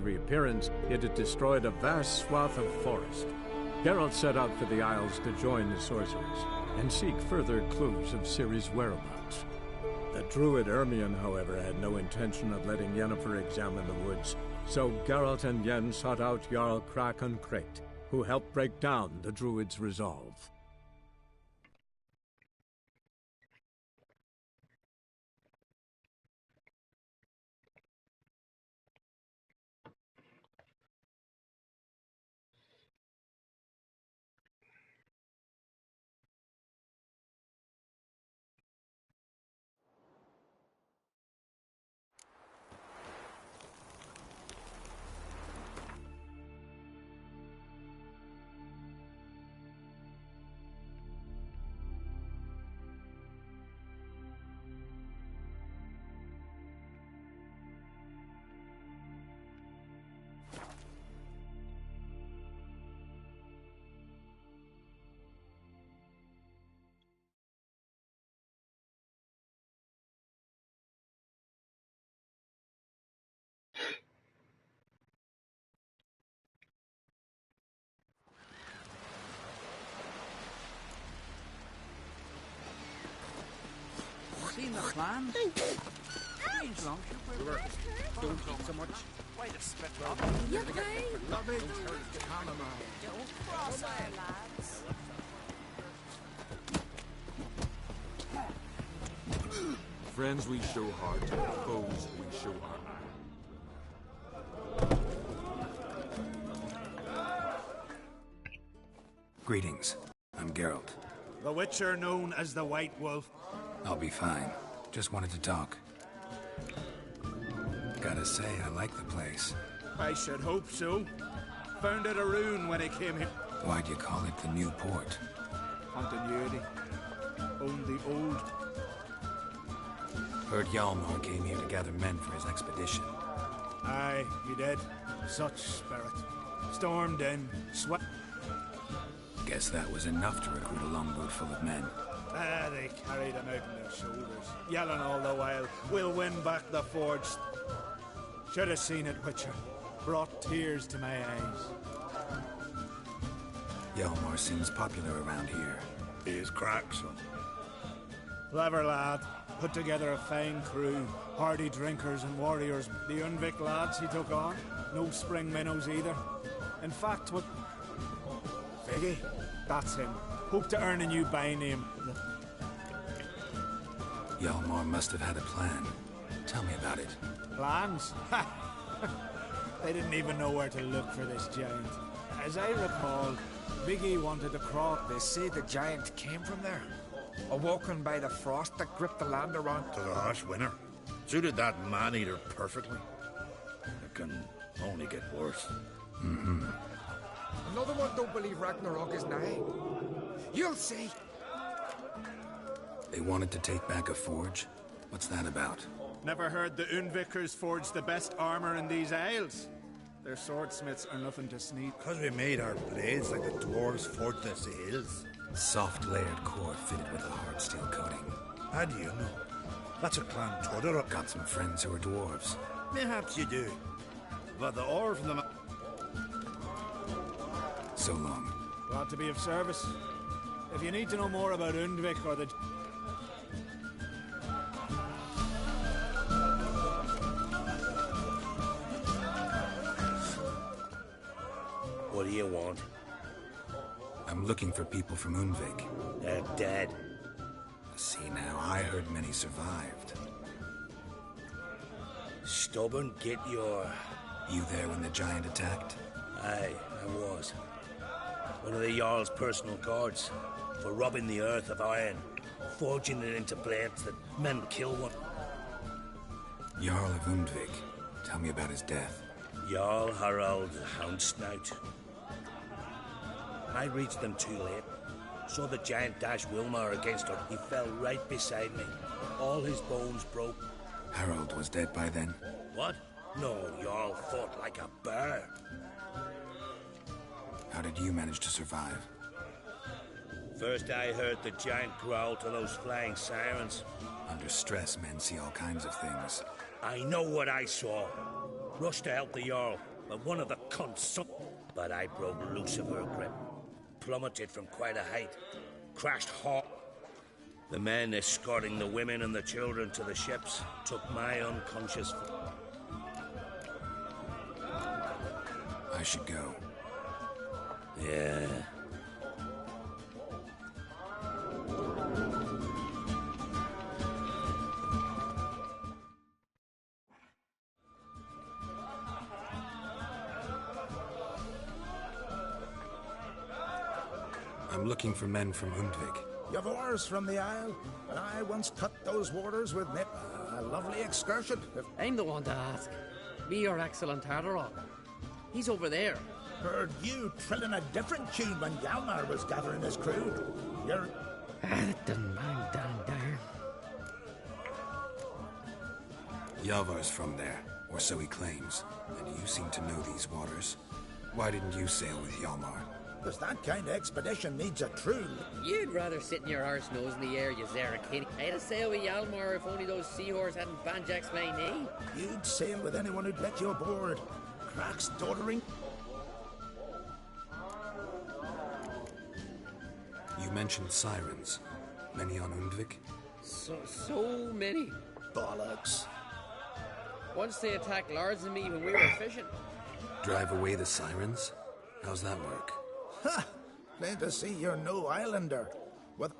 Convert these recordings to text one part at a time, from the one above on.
reappearance, it had destroyed a vast swath of forest. Geralt set out for the Isles to join the sorcerers and seek further clues of Ciri's whereabouts. The druid Ermion, however, had no intention of letting Yennefer examine the woods, so Geralt and Yen sought out Jarl Krakon Crate, who helped break down the druid's resolve. Seen the plan? Change long, don't talk so much. Wait a spit, Rob. You okay? Loving chamomile. Don't cross our lads. Friends we show heart, foes we show honor. Greetings. I'm Geralt. The Witcher known as the White Wolf. I'll be fine. Just wanted to talk. Gotta say, I like the place. I should hope so. Found it a rune when I came here. Why'd you call it the New Port? Continuity. Owned the old. Heard Hjalmar came here to gather men for his expedition. Aye, he did. Such spirit. Stormed in, swept. Guess that was enough to recruit a longboat full of men. They carried him out on their shoulders, yelling all the while, "We'll win back the forge." Should have seen it, Witcher. Brought tears to my eyes. Hjalmar seems popular around here. He is crack, son. Clever lad. Put together a fine crew. Hardy drinkers and warriors. The Unvik lads he took on. No spring minnows either. In fact, what... Viggy? That's him. Hope to earn a new by name. Hjalmar must have had a plan. Tell me about it. Plans? Ha! They didn't even know where to look for this giant. As I recall, Viggy wanted to cross. They say the giant came from there. Awoken by the frost that gripped the land around. To the harsh winter. Suited that man-eater perfectly. It can only get worse. Mm-hmm. Another one don't believe Ragnarok is nigh. You'll see. They wanted to take back a forge? What's that about? Never heard the Unvikers forge the best armor in these isles. Their swordsmiths are nothing to sneeze. Because we made our blades like the dwarves forged their sails. Soft layered core fitted with a hard steel coating. How do you know? That's a clan Tudor up. Got some friends who are dwarves. Perhaps you do. But the ore from the... So long. Glad to be of service. If you need to know more about Undvik or the... What do you want? I'm looking for people from Undvik. They're dead. See now, I heard many survived. Stubborn, get your... You there when the giant attacked? Aye, I was. One of the Jarl's personal guards. For robbing the earth of iron. Forging it into blades that men kill one. Jarl of Undvik. Tell me about his death. Jarl Harald Houndsnout. I reached them too late. Saw the giant dash Wilmar against her. He fell right beside me. All his bones broke. Harold was dead by then? What? No, Jarl fought like a bear. How did you manage to survive? First I heard the giant growl to those flying sirens. Under stress, men see all kinds of things. I know what I saw. Rushed to help the Jarl, but one of the cunts... But I broke loose of her grip. Plummeted from quite a height. Crashed hard. The men escorting the women and the children to the ships took my unconscious... I should go. Yeah. I'm looking for men from Undvik. You've oars from the Isle, and I once cut those waters with Nip. A lovely excursion. I'm the one to ask. Me, your excellent Tardarok. He's over there. Heard you trilling a different tune when Hjalmar was gathering his crew. You're... That didn't mind down there. Yavar's from there, or so he claims. And you seem to know these waters. Why didn't you sail with Hjalmar? Because that kind of expedition needs a troon. You'd rather sit in your arse nose in the air, you Zarakini. I'd have sailed with Hjalmar if only those seahorses hadn't banjaxed my knee. You'd sail with anyone who'd let you aboard. Cracks doddering. You mentioned sirens. Many on Undvik? So many. Bollocks. Once they attacked Lars and me when we were fishing. Drive away the sirens? How's that work? Ha! Plain to see you're no islander. With...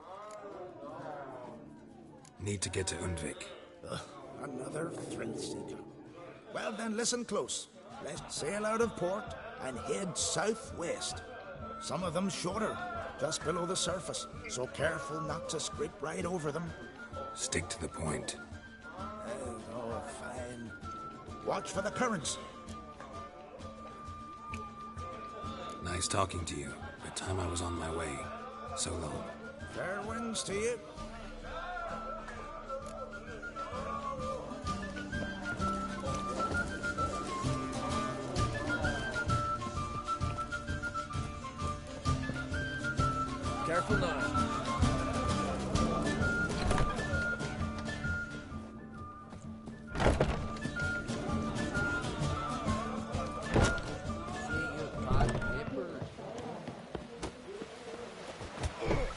Need to get to Undvik. Another thrill seeker. Well then, listen close. Let's sail out of port and head southwest. Some of them shorter, just below the surface, so careful not to scrape right over them. Stick to the point. Oh, fine. Watch for the currents. Nice talking to you. The time I was on my way. So long. Fair winds to you. Careful now.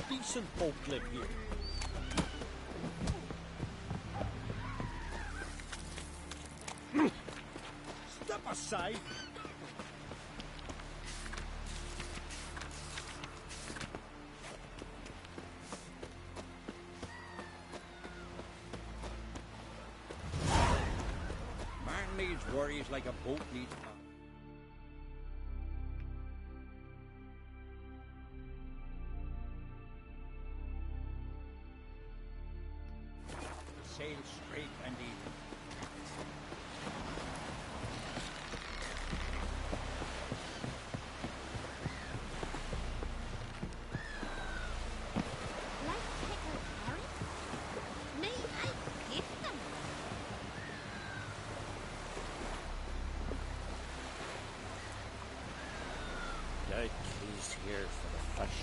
Decent folk live here. Step aside. Man needs worries like a boat needs power. Sail straight and even. Like pickled carrots? Me, I hate them. Died pleased here for the fish.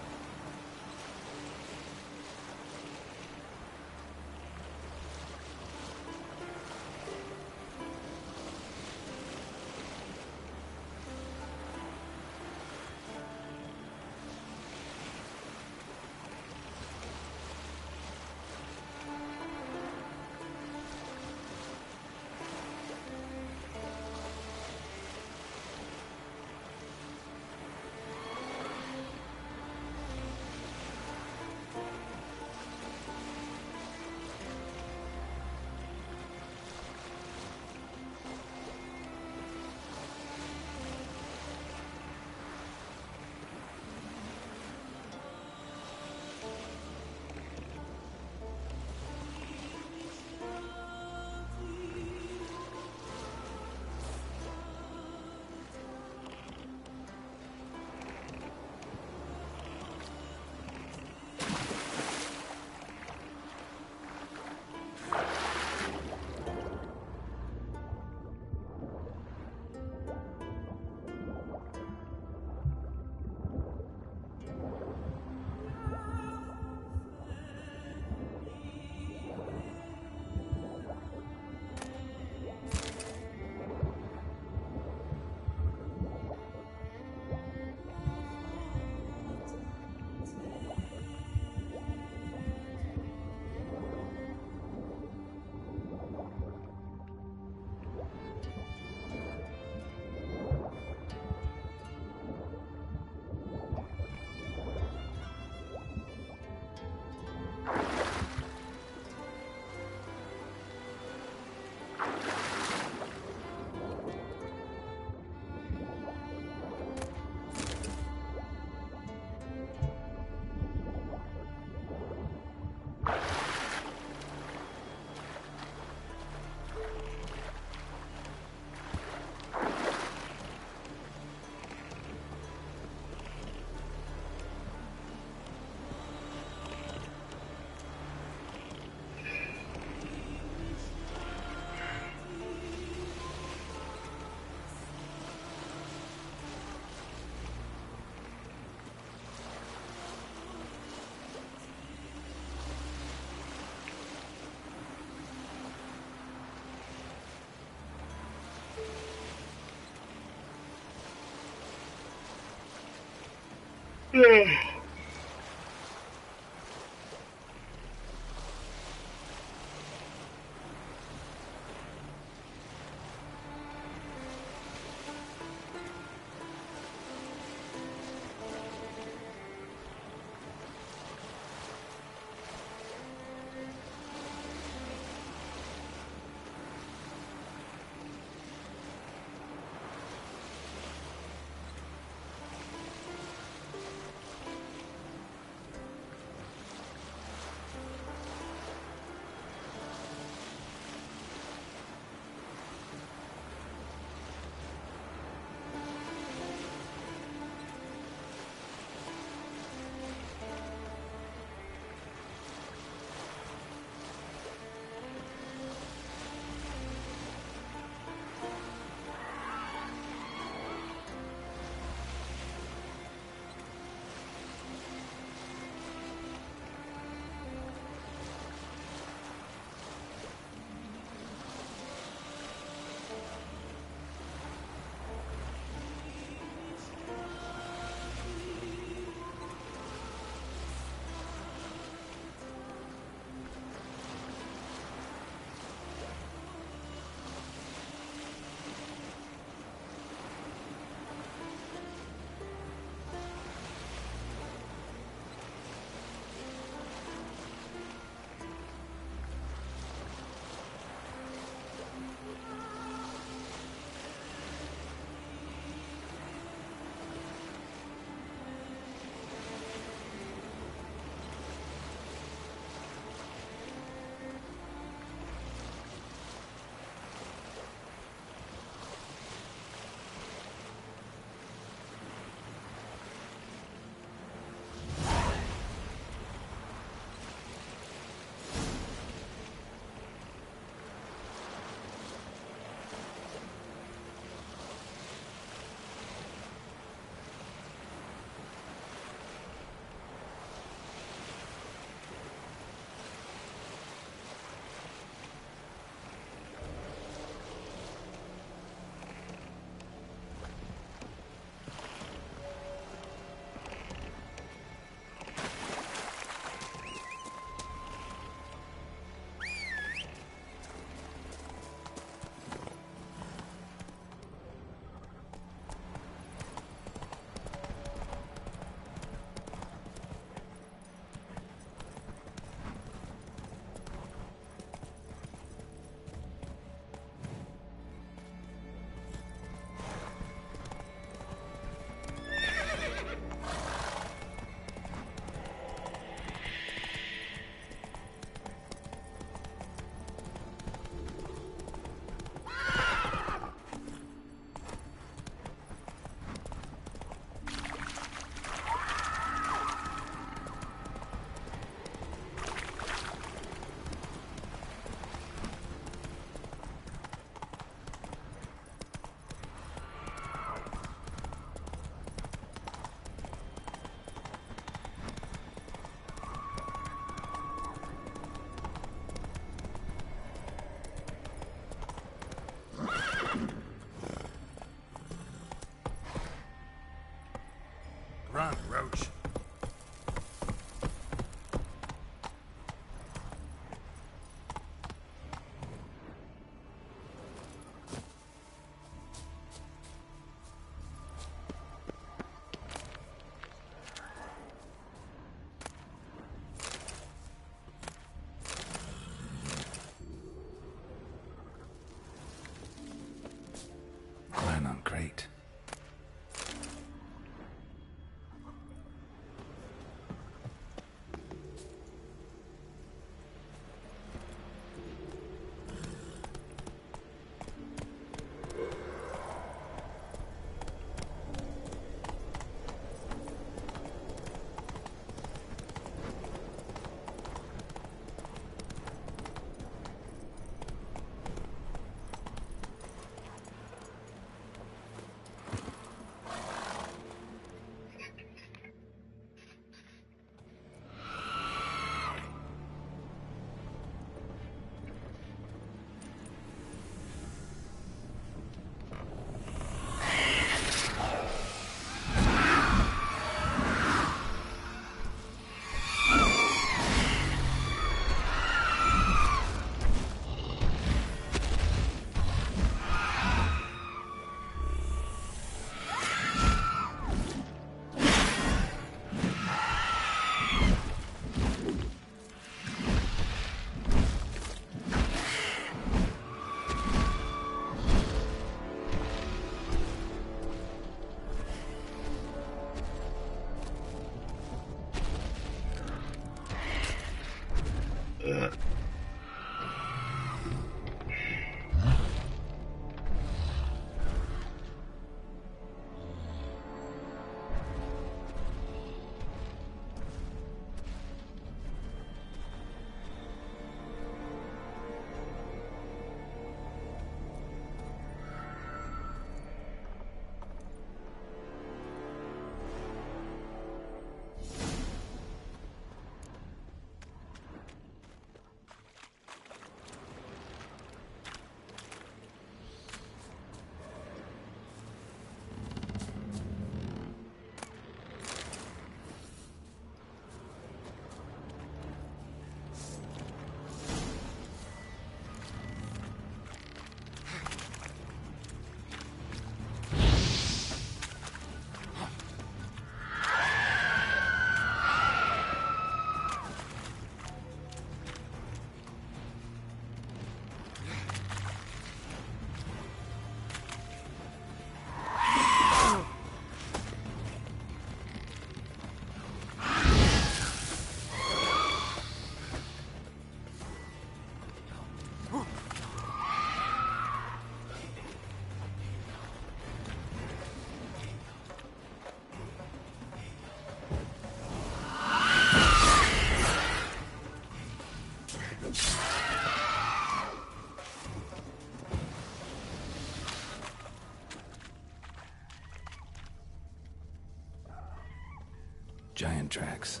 Giant tracks.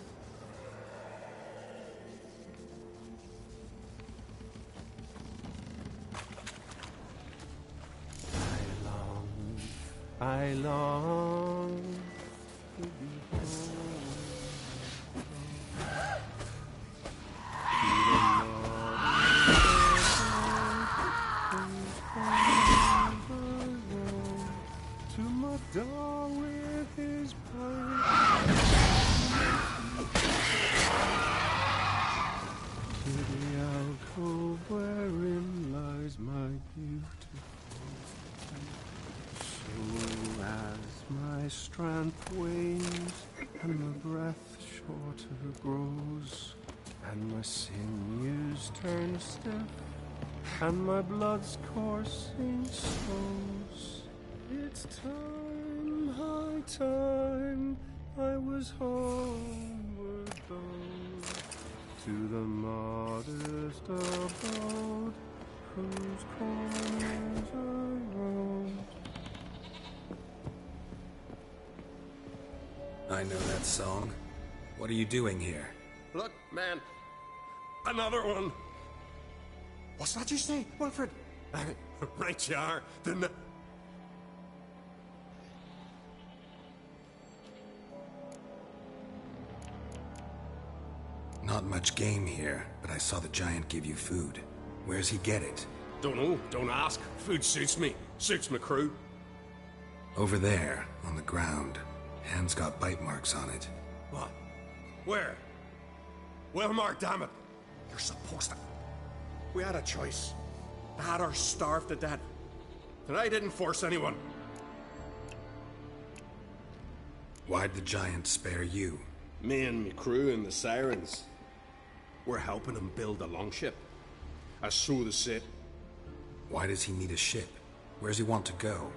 I long to be home. To my dog with his pipe. To the alcove wherein lies my beautiful. So as my strength wanes and my breath shorter grows, and my sinews turn stiff, and my blood's coursing slows, it's time, high time, I was homeward bound, to the modest abode, whose corners I roamed. I know that song. What are you doing here? Look, man. Another one. What's that you say, Wilfred? Right you are. Not much game here, but I saw the giant give you food. Where's he get it? Don't know. Don't ask. Food suits me. Suits my crew. Over there, on the ground. Hand's got bite marks on it. What? Where? Wilmar, damn it. You're supposed to... We had a choice. Had or starved to death. And I didn't force anyone. Why'd the giant spare you? Me and me crew and the Sirens. We're helping him build a longship. I so they say. Why does he need a ship? Where's he want to go?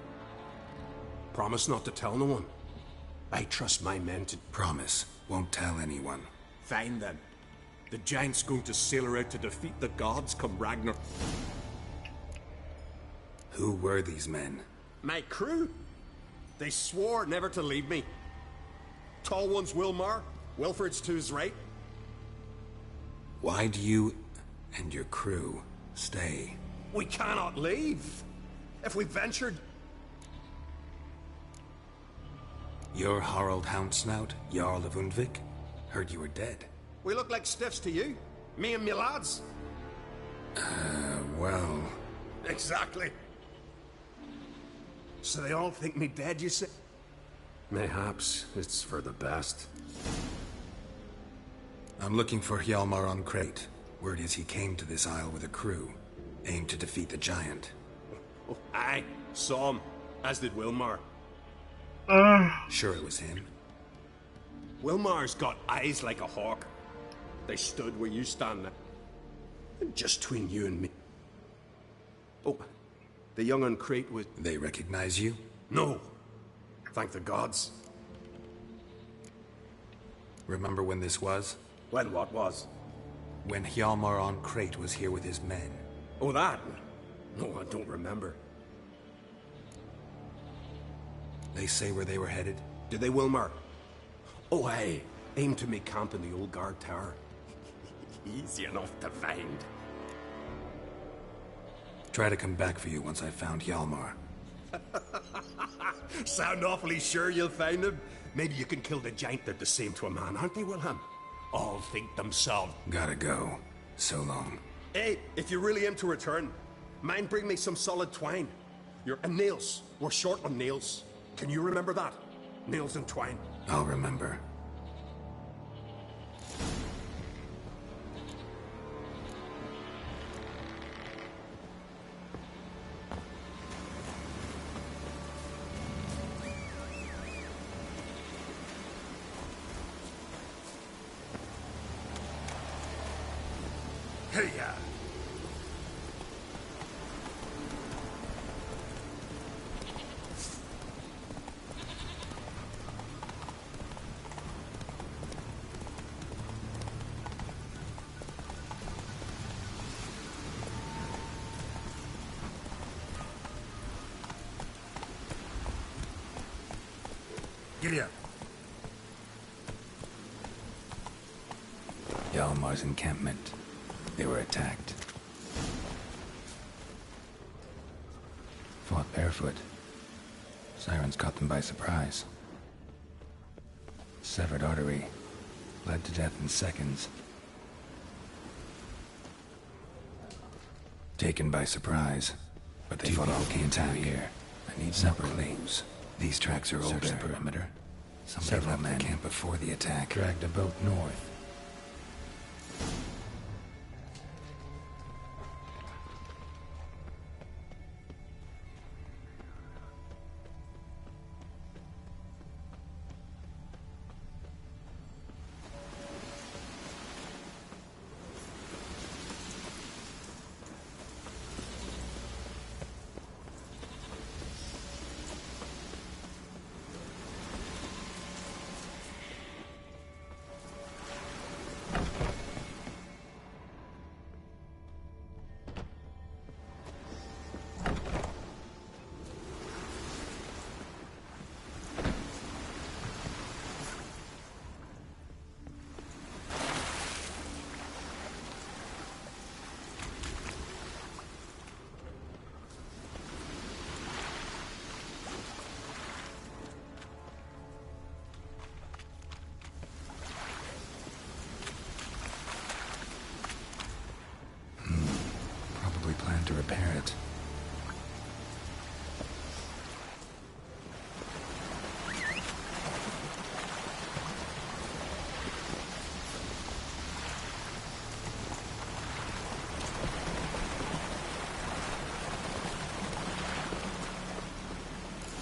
Promise not to tell no one. I trust my men to... Promise. Won't tell anyone. Fine then. The giant's going to sail her out to defeat the gods come Ragnar. Who were these men? My crew. They swore never to leave me. Tall one's Wilmar. Wilfred's to his right. Why do you and your crew stay? We cannot leave. If we ventured... You're Harald Houndsnout, Jarl of Undvik? Heard you were dead. We look like stiffs to you. Me and me lads. Well... Exactly. So they all think me dead, you say? Mayhaps it's for the best. I'm looking for Hjalmar on Crate. Word is he came to this isle with a crew. Aimed to defeat the giant. Oh, aye. Saw him. As did Wilmar. Sure it was him? Wilmar's got eyes like a hawk. They stood where you stand now. Just between you and me. Oh, the young un Crate was... They recognize you? No. Thank the gods. Remember when this was? When what was? When Hjalmar on Crate was here with his men. Oh, that? No, I don't remember. They say where they were headed? Did they, Wilmar? Oh, aye. Aim to make camp in the old guard tower. Easy enough to find. Try to come back for you once I've found Hjalmar. Sound awfully sure you'll find him? Maybe you can kill the giant. They're the same to a man, aren't they, Wilhelm? All think themselves. Gotta go. So long. Hey, if you really aim to return, mind bring me some solid twine. And nails. We're short on nails. Can you remember that? Nails and twine. I'll remember. Hey-ya! Giddy up. Hjalmar's encampment. They were attacked. Fought barefoot. Sirens caught them by surprise. Severed artery. Bled to death in seconds. Taken by surprise. But they fought all came down here. I need separately. These tracks are older. The perimeter. Several men camp before the attack. Dragged a boat north. To repair it.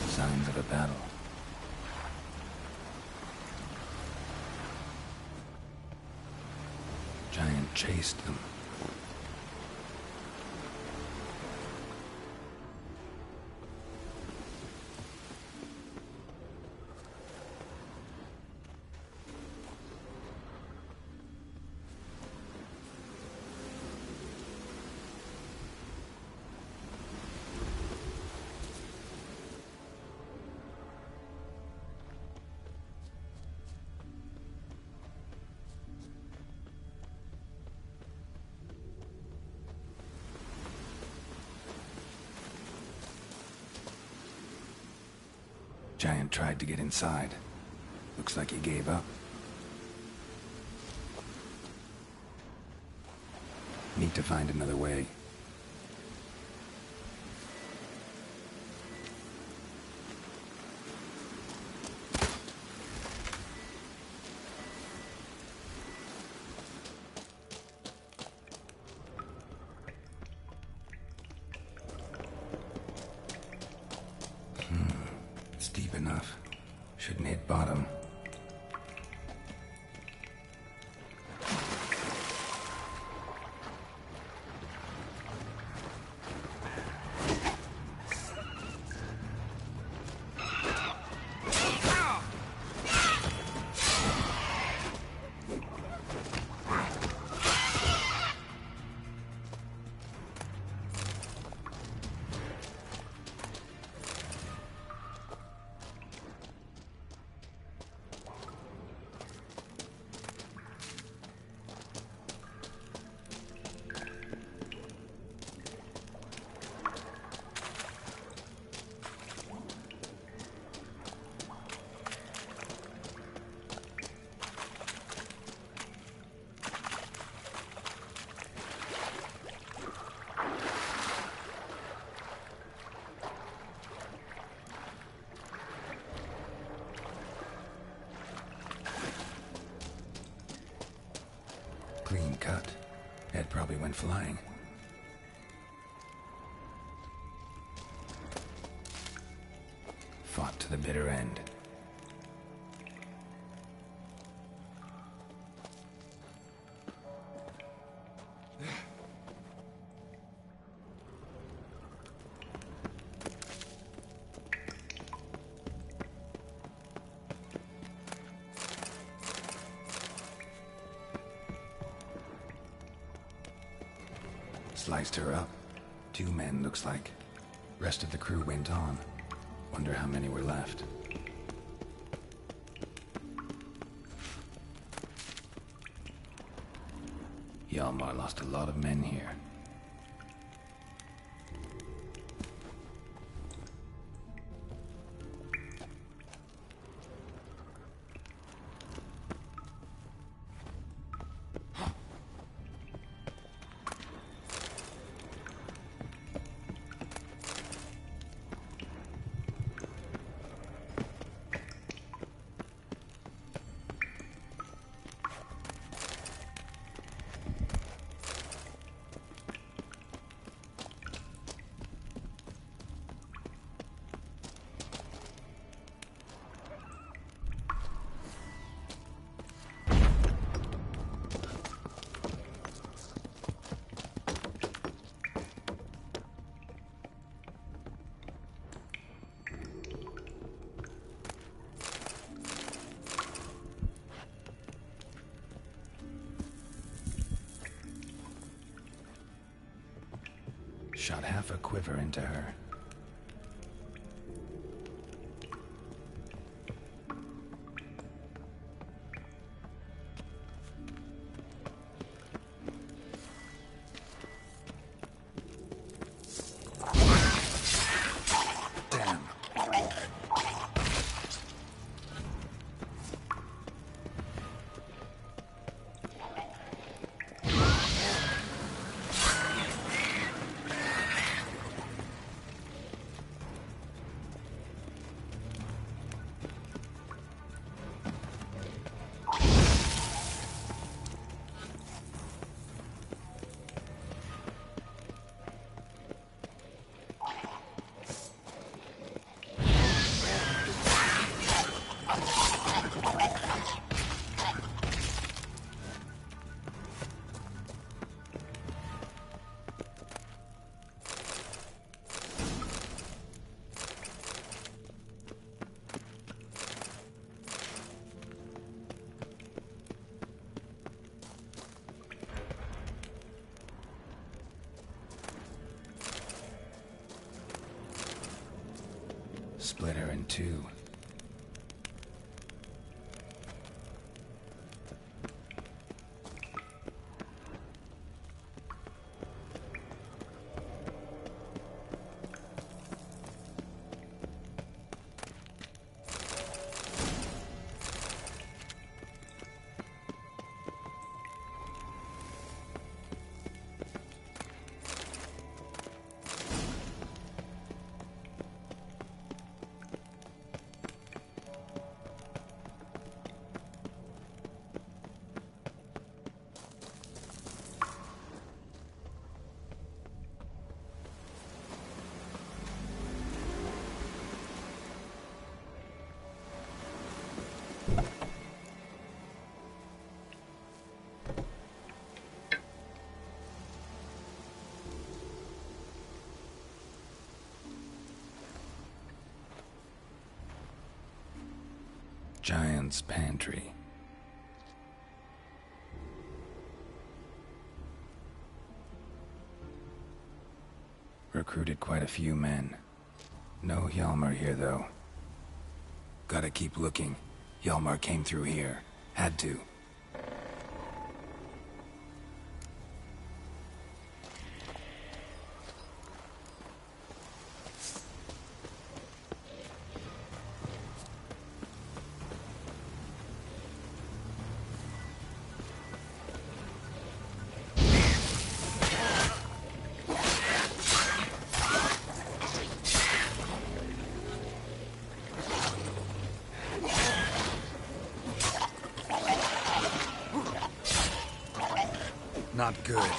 Signs of a battle. Giant chased them. Giant tried to get inside. Looks like he gave up. Need to find another way. It's deep enough. Shouldn't hit bottom. Clean cut. Head probably went flying. Fought to the bitter end. Sliced her up. 2 men, looks like. Rest of the crew went on. Wonder how many were left. Hjalmar lost a lot of men here. Shot half a quiver into her. Damn. Split her in 2. Giant's Pantry. Recruited quite a few men. No Hjalmar here, though. Gotta keep looking. Hjalmar came through here. Had to. Not good.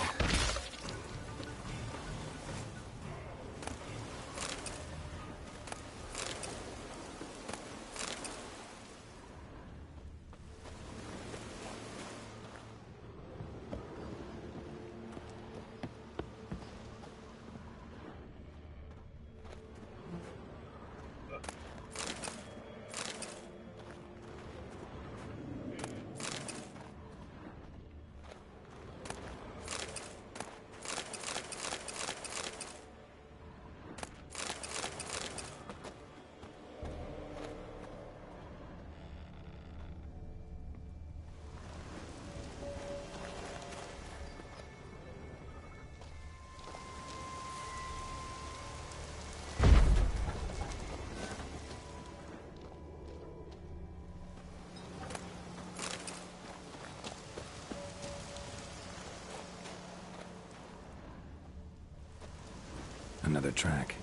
Another track.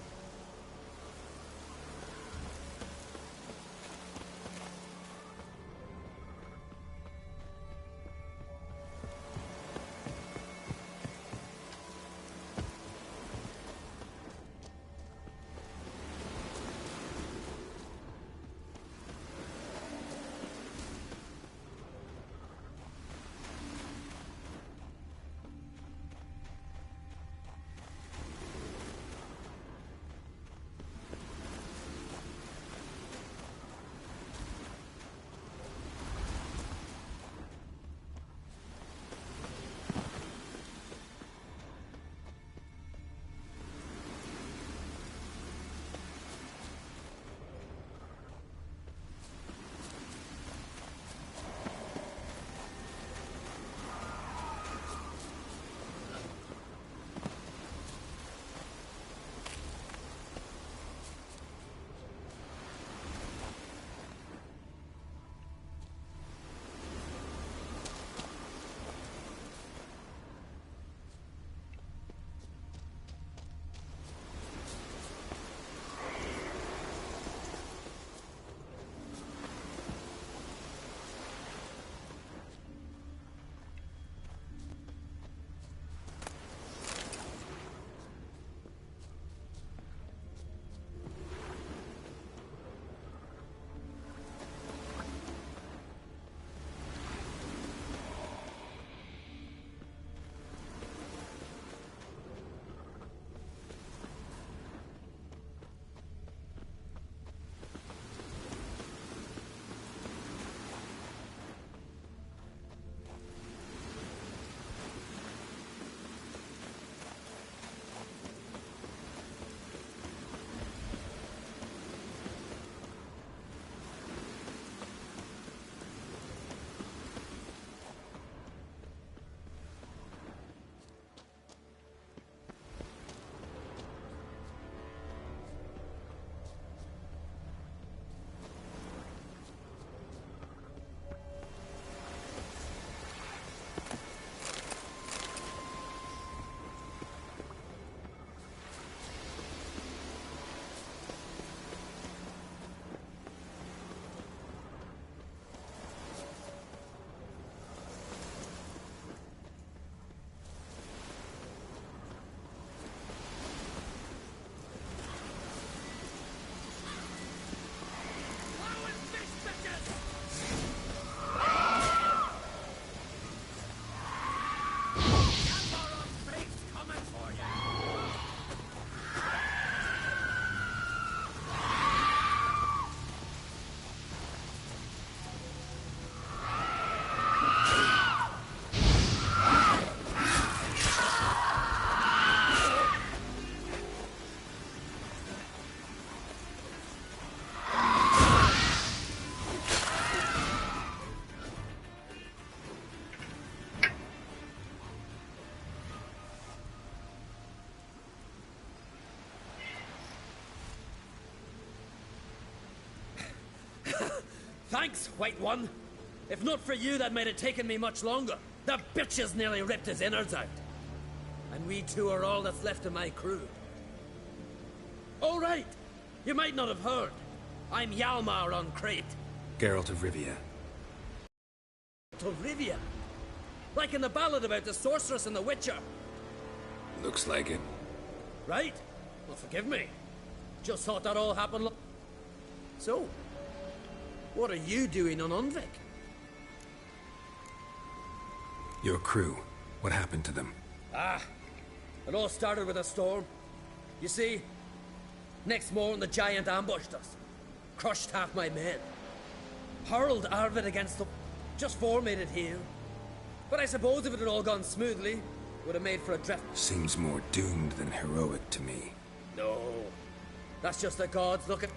Thanks, White One. If not for you, that might have taken me much longer. The bitches nearly ripped his innards out. And we two are all that's left of my crew. All right. You might not have heard. I'm Hjalmar on Crete. Geralt of Rivia. Of Rivia? Like in the ballad about the sorceress and the witcher. Looks like it. Right? Well, forgive me. Just thought that all happened. So, what are you doing on Unvik? Your crew. What happened to them? It all started with a storm. You see, next morning the giant ambushed us. Crushed half my men. Hurled Arvid against them. Just made it here. But I suppose if it had all gone smoothly, would have made for a drift. Seems more doomed than heroic to me. No. That's just the gods looking.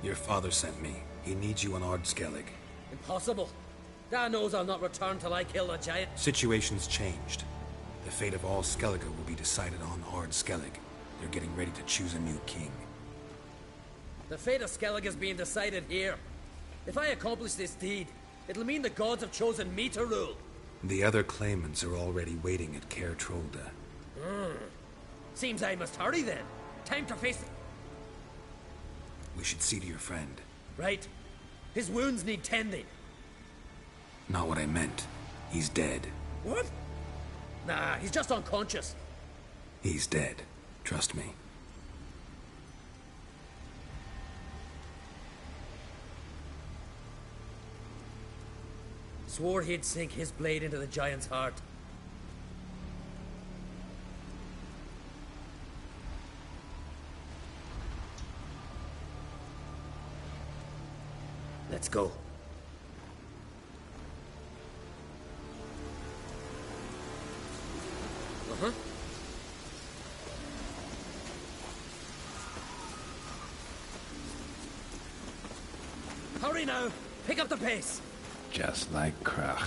Your father sent me. He needs you on Ard Skellig. Impossible. Dad knows I'll not return till I kill the giant. Situation's changed. The fate of all Skelliger will be decided on Ard Skellig. They're getting ready to choose a new king. The fate of Skellig is being decided here. If I accomplish this deed, it'll mean the gods have chosen me to rule. The other claimants are already waiting at Caer Trolda. Seems I must hurry then. Time to face... We should see to your friend. Right. His wounds need tending. Not what I meant. He's dead. What? Nah, he's just unconscious. He's dead. Trust me. Swore he'd sink his blade into the giant's heart. Let's go. Hurry now! Pick up the pace! Just like Krach.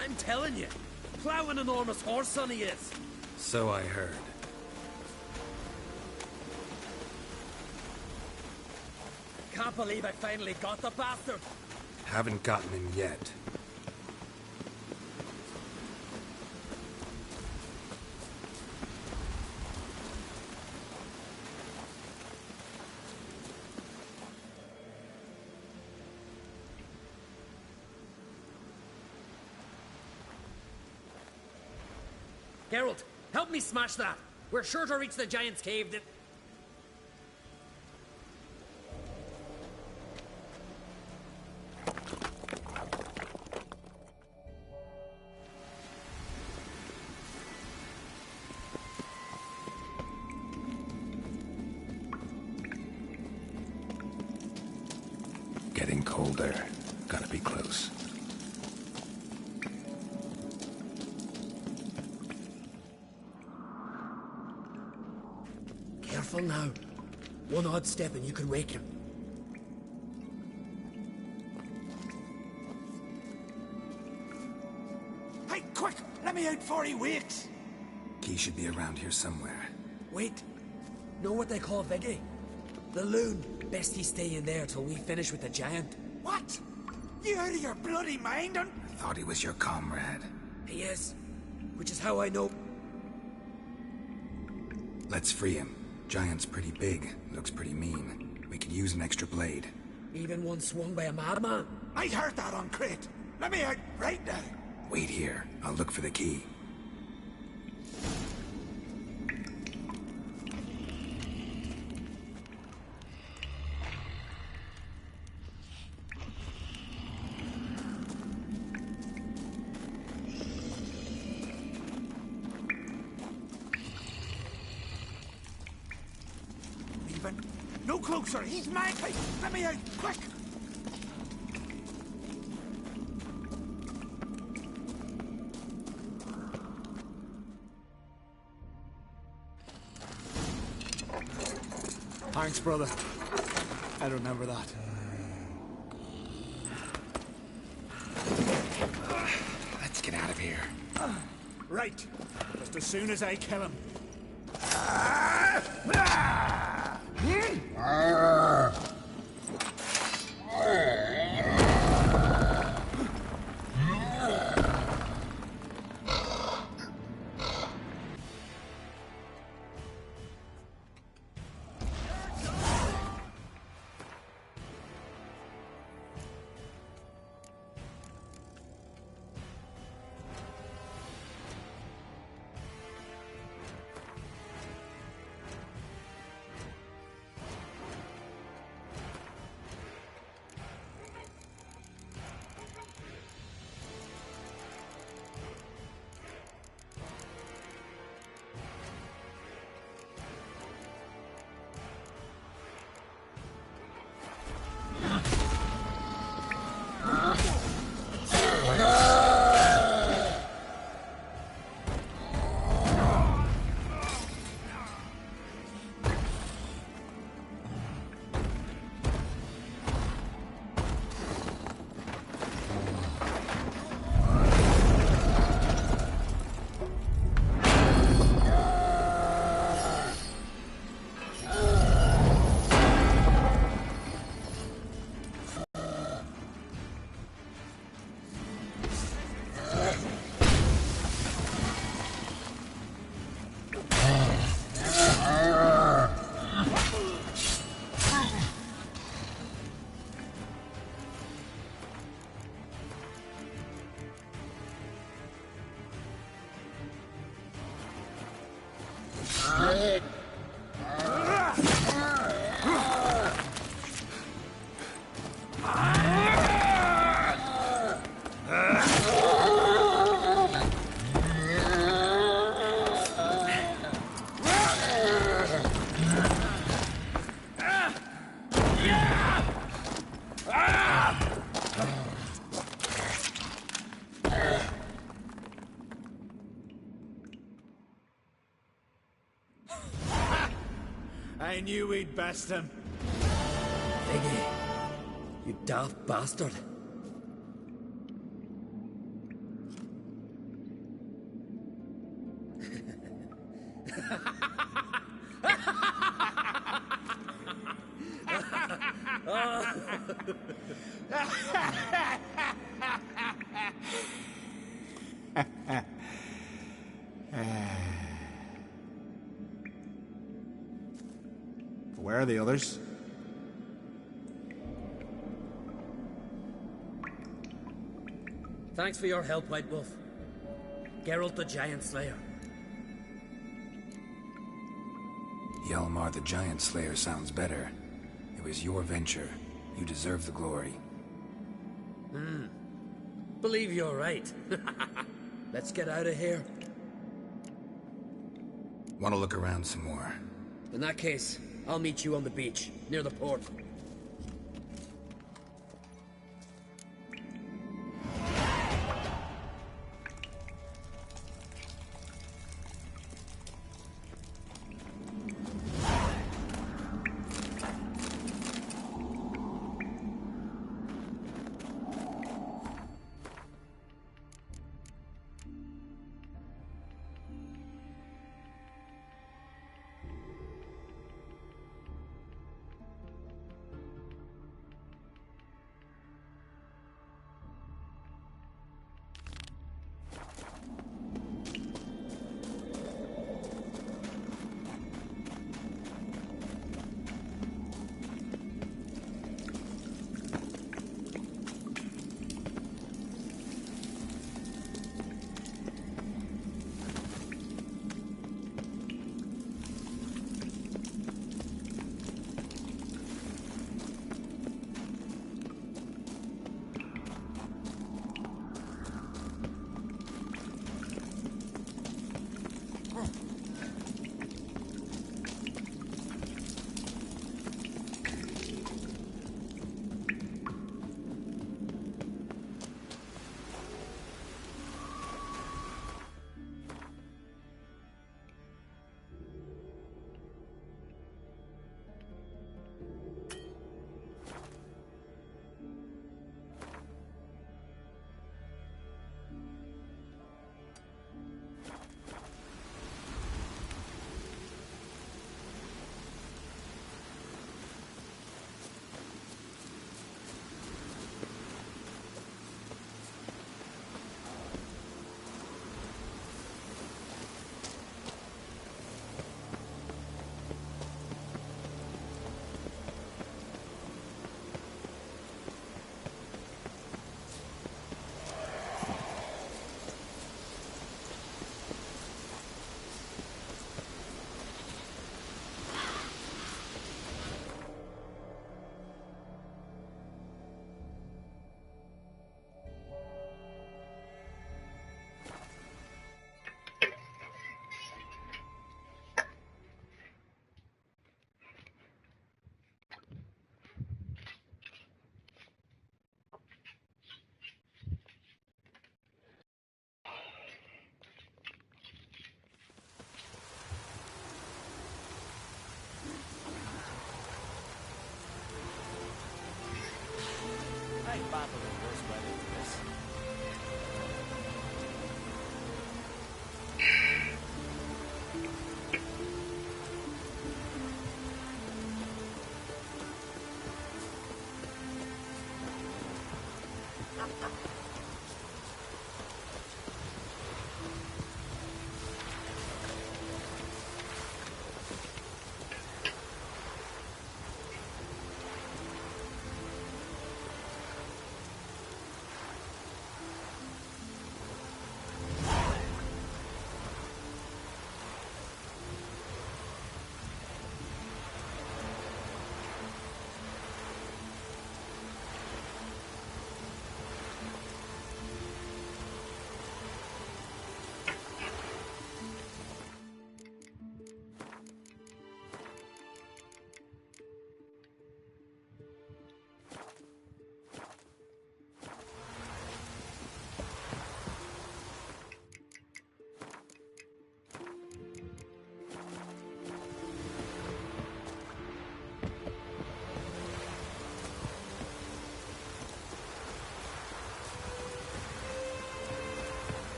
I'm telling you, plow an enormous horse on he is. So I heard. Can't believe I finally got the bastard. Haven't gotten him yet. Geralt, help me smash that. We're sure to reach the giant's cave. Getting colder. Gotta be close. Careful now. One odd step and you can wake him. Hey, quick! Let me out before he wakes! Key should be around here somewhere. Wait. Know what they call Veggie? The loon. Best he stay in there till we finish with the giant. What? You out of your bloody mind? I thought he was your comrade. He is. Which is how I know... Let's free him. Giant's pretty big. Looks pretty mean. We could use an extra blade. Even one swung by a madman. I heard that on Crate. Let me out right now. Wait here. I'll look for the key. No closer, he's mad! Let me out, quick! Thanks, brother. I remember that. Let's get out of here. Right. Just as soon as I kill him. I knew we'd best him. Iggy, you daft bastard. Where are the others? Thanks for your help, White Wolf. Geralt the Giant Slayer. Hjalmar the Giant Slayer sounds better. It was your venture. You deserve the glory. Believe you're right. Let's get out of here. Want to look around some more? In that case, I'll meet you on the beach, near the port.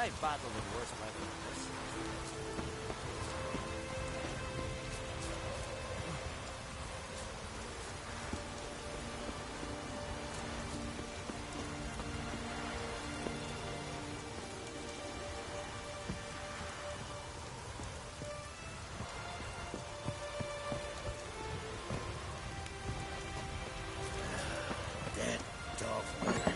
I've battled in worse weather than this. Dead dog weather.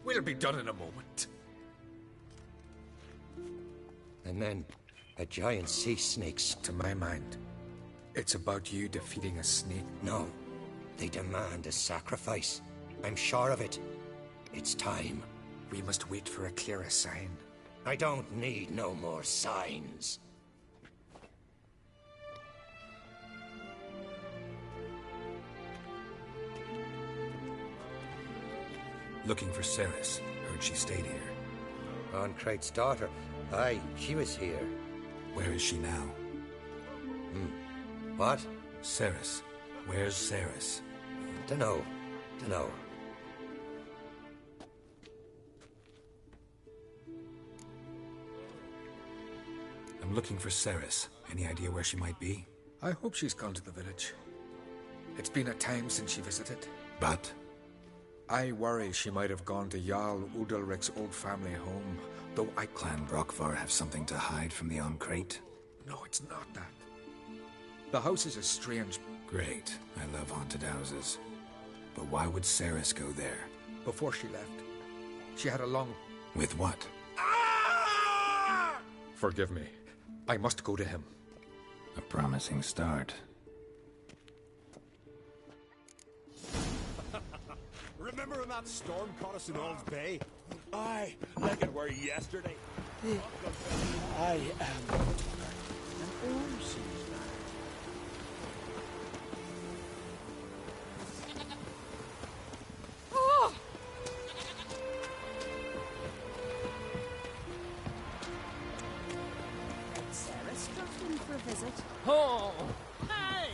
We'll be done in a moment. And then a giant sea snake's... To my mind, it's about you defeating a snake. No, they demand a sacrifice. I'm sure of it. It's time. We must wait for a clearer sign. I don't need no more signs. Looking for Ceres. Heard she stayed here. Oncrate's daughter. Aye, she was here. Where is she now? What? Ceres. Where's Ceres? Dunno. I'm looking for Ceres. Any idea where she might be? I hope she's gone to the village. It's been a time since she visited. But? I worry she might have gone to Jarl Udalric's old family home, though I... Clan Brockvar have something to hide from the Oncrate? No, it's not that. The house is a strange... Great. I love haunted houses. But why would Ceres go there? Before she left, she had a long... With what? Forgive me. I must go to him. A promising start. Remember when that storm caught us in Ald's Bay? Aye, like it were yesterday. I am an old Oh! Sarah stopped in for a visit. Oh! Hey!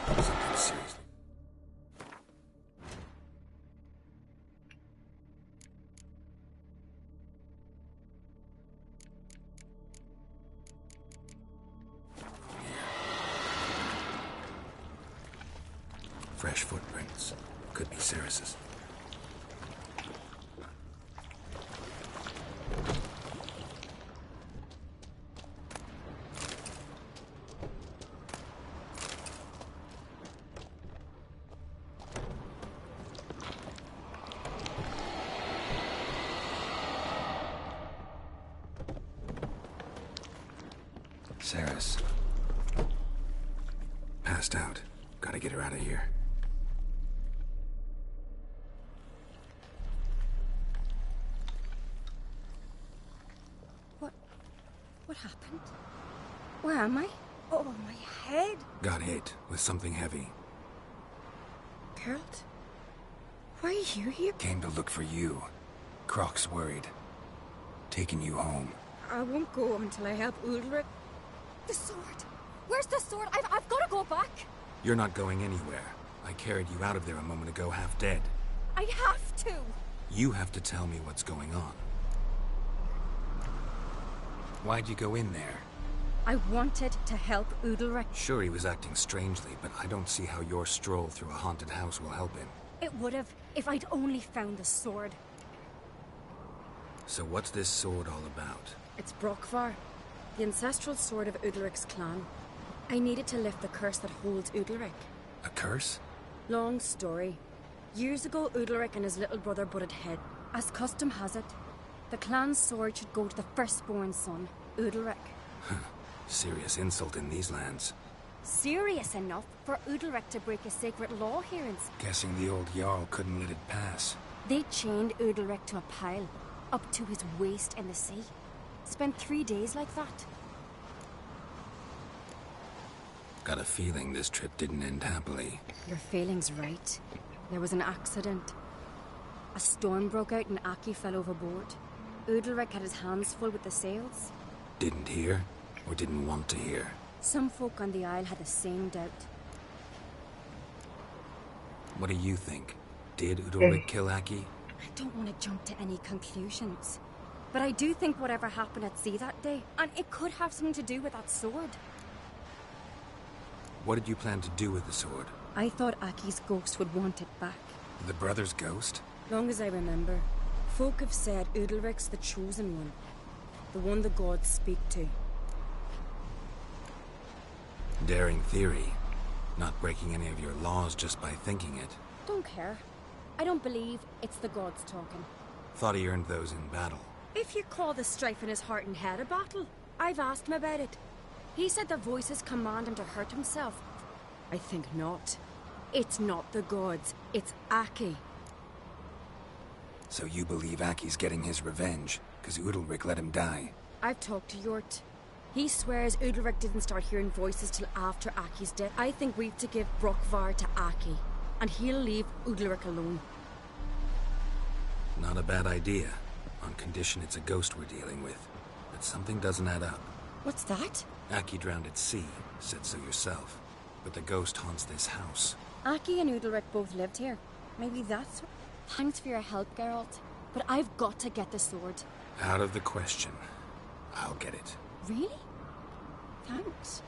Something serious. Fresh footprints. Could be Ceres's. Ceres. Passed out. Gotta get her out of here. What happened? Where am I? Oh, my head. Got hit with something heavy. Geralt? Why are you here? Came to look for you. Croc's worried. Taking you home. I won't go until I help Udalric. The sword! Where's the sword? I've got to go back! You're not going anywhere. I carried you out of there a moment ago half dead. I have to! You have to tell me what's going on. Why'd you go in there? I wanted to help Udalric. Sure, he was acting strangely, but I don't see how your stroll through a haunted house will help him. It would have, if I'd only found the sword. So what's this sword all about? It's Brokvar, the ancestral sword of Udalric's clan. I needed to lift the curse that holds Udalric. A curse? Long story. Years ago, Udalric and his little brother butted heads. As custom has it, the clan's sword should go to the firstborn son, Udalric. Serious insult in these lands. Serious enough for Udalric to break a sacred law here. Guessing the old Jarl couldn't let it pass. They chained Udalric to a pile, up to his waist in the sea. Spent 3 days like that. Got a feeling this trip didn't end happily. Your feeling's right. There was an accident. A storm broke out and Aki fell overboard. Udalric had his hands full with the sails. Didn't hear, or didn't want to hear? Some folk on the Isle had the same doubt. What do you think? Did Udalric kill Aki? I don't want to jump to any conclusions. But I do think whatever happened at sea that day, and it could have something to do with that sword. What did you plan to do with the sword? I thought Aki's ghost would want it back. The brother's ghost? Long as I remember, folk have said Udalric's the chosen one. The one the gods speak to. Daring theory. Not breaking any of your laws just by thinking it. Don't care. I don't believe it's the gods talking. Thought he earned those in battle. If you call the strife in his heart and head a battle, I've asked him about it. He said the voices command him to hurt himself. I think not. It's not the gods, it's Aki. So you believe Aki's getting his revenge, because Udalric let him die? I've talked to Yort. He swears Udalric didn't start hearing voices till after Aki's death. I think we've to give Brokvar to Aki, and he'll leave Udalric alone. Not a bad idea, on condition it's a ghost we're dealing with. But something doesn't add up. What's that? Aki drowned at sea, said so yourself. But the ghost haunts this house. Aki and Udalric both lived here. Maybe that's what... Thanks for your help, Geralt. But I've got to get the sword. Out of the question. I'll get it. Really? Thanks.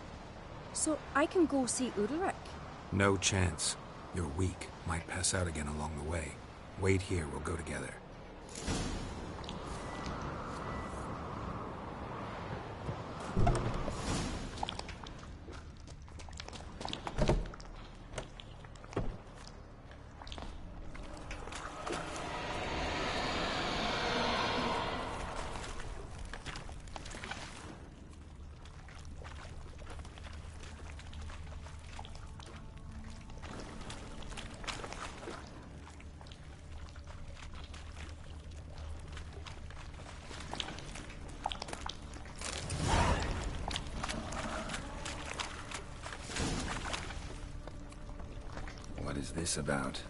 So I can go see Udalric? No chance. You're weak. Might pass out again along the way. Wait here, we'll go together. What is this about?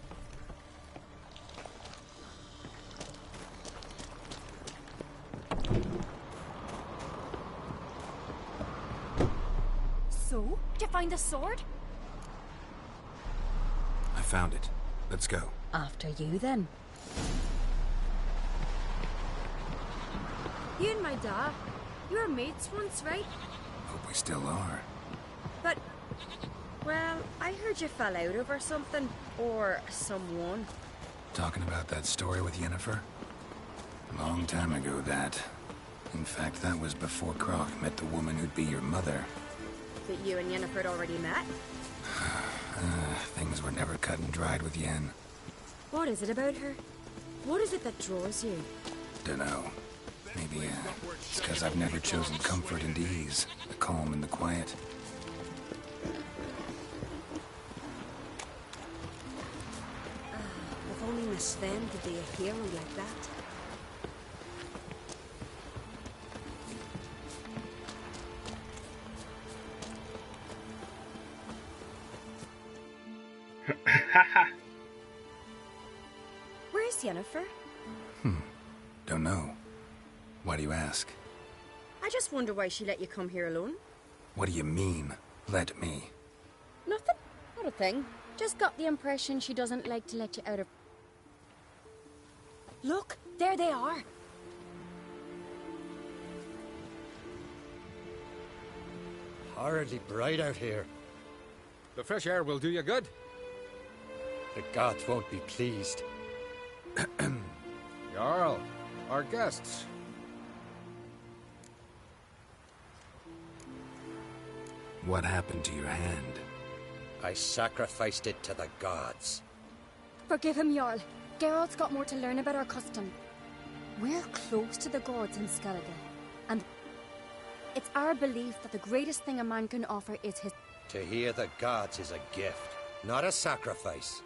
So? Did you find the sword? I found it. Let's go. After you, then. You and my dad, you were mates once, right? Hope we still are. But, well, I heard you fell out over something. Or someone. Talking about that story with Yennefer? Long time ago, that. In fact, that was before Croc met the woman who'd be your mother. That you and Yennefer had already met? Things were never cut and dried with Yen. What is it about her? What is it that draws you? Dunno. Maybe, it's because I've never chosen comfort and ease. The calm and the quiet. If only Miss Sven could be a hero like that. Where's Yennefer? Don't know. Why do you ask? I just wonder why she let you come here alone. What do you mean, let me? Nothing. Not a thing. Just got the impression she doesn't like to let you out of... Look, there they are. horridly bright out here. The fresh air will do you good. The gods won't be pleased. Jarl, our guests. What happened to your hand? I sacrificed it to the gods. Forgive him, Jarl. Geralt's got more to learn about our custom. We're close to the gods in Skellige, and it's our belief that the greatest thing a man can offer is his... To hear the gods is a gift, not a sacrifice.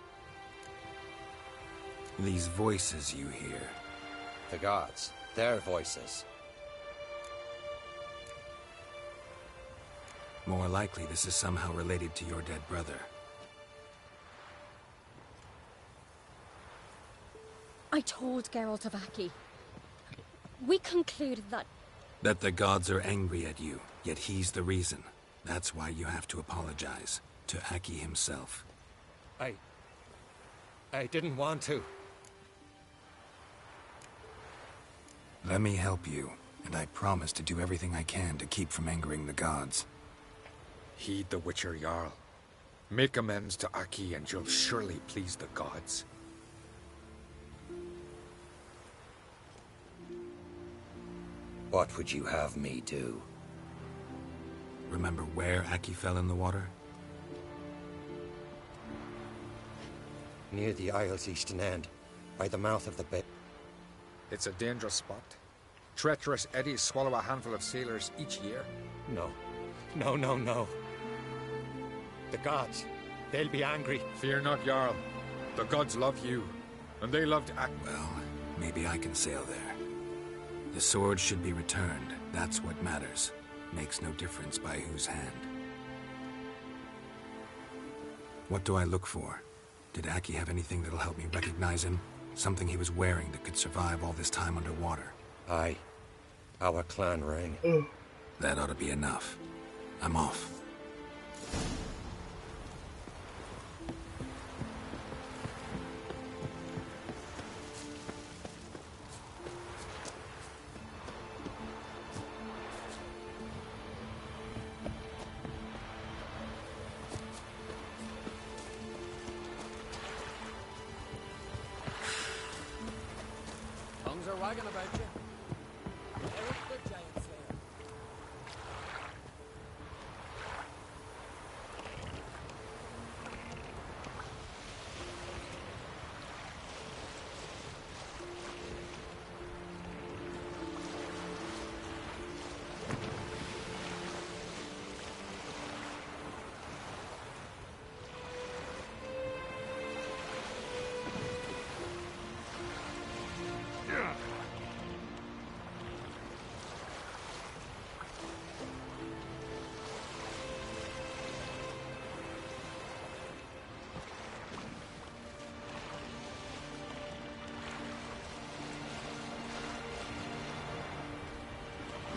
These voices you hear. The gods, their voices. More likely this is somehow related to your dead brother. I told Geralt of Aki. We concluded that... That the gods are angry at you, yet he's the reason. That's why you have to apologize. To Aki himself. I didn't want to. Let me help you, and I promise to do everything I can to keep from angering the gods. Heed the Witcher, Jarl. Make amends to Aki and you'll surely please the gods. What would you have me do? Remember where Aki fell in the water? Near the Isle's eastern end, by the mouth of the bay. It's a dangerous spot. Treacherous eddies swallow a handful of sailors each year. No. No, no, no. The gods, they'll be angry. Fear not, Jarl. The gods love you, and they loved Aki. Well, maybe I can sail there. The sword should be returned. That's what matters. Makes no difference by whose hand. What do I look for? Did Aki have anything that'll help me recognize him? Something he was wearing that could survive all this time underwater? Aye. Our clan ring. That ought to be enough. I'm off. Tongues are wagging about you. Eric the Giant Slayer.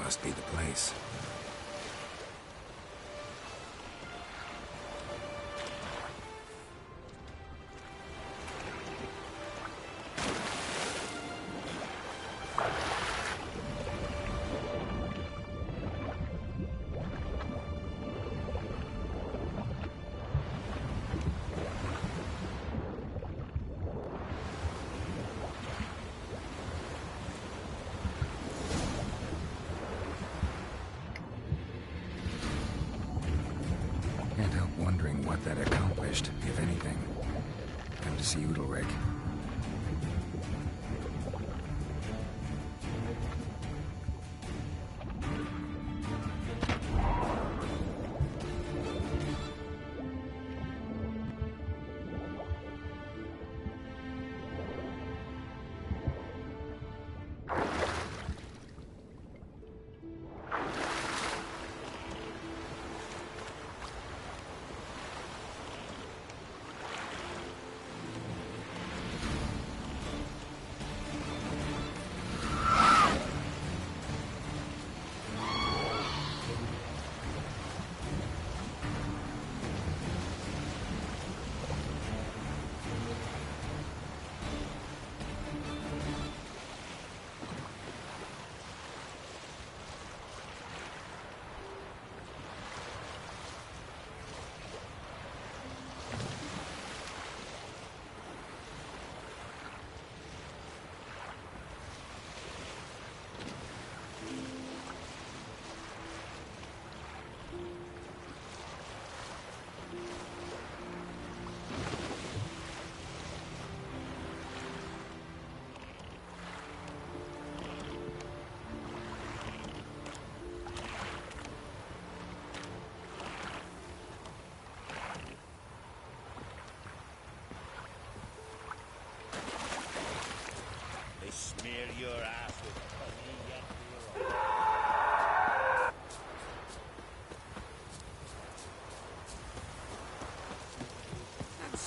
Must be the place. Can't help wondering what that accomplished, if anything. Come to see Udalric.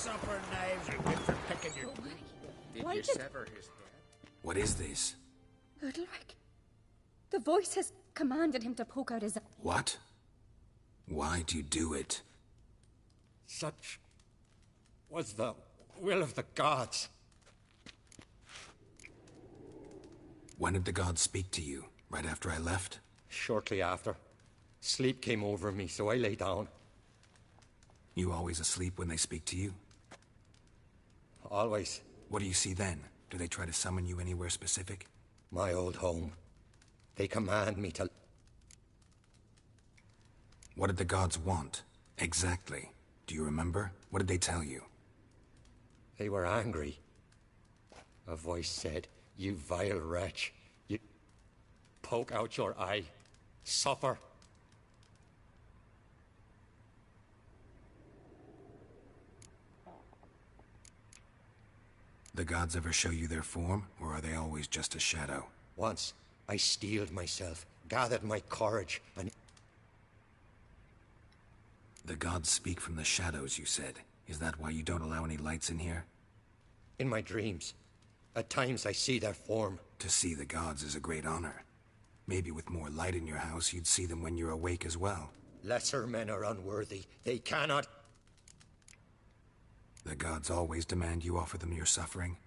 supper knives are good for picking your... Why you did- sever his head? What is this? Udalric. The voices commanded him to poke out his... What? Why'd you do it? Such was the will of the gods. When did the gods speak to you? Right after I left? Shortly after. Sleep came over me, so I lay down. You always asleep when they speak to you? Always. What do you see then? Do they try to summon you anywhere specific? My old home. They command me to... What did the gods want? Exactly. Do you remember? What did they tell you? They were angry. A voice said, "You vile wretch. You... Poke out your eye. Suffer." The gods ever show you their form, or are they always just a shadow? Once, I steeled myself, gathered my courage, and... The gods speak from the shadows, you said. Is that why you don't allow any lights in here? In my dreams, at times I see their form. To see the gods is a great honor. Maybe with more light in your house, you'd see them when you're awake as well. Lesser men are unworthy. They cannot... The gods always demand you offer them your suffering?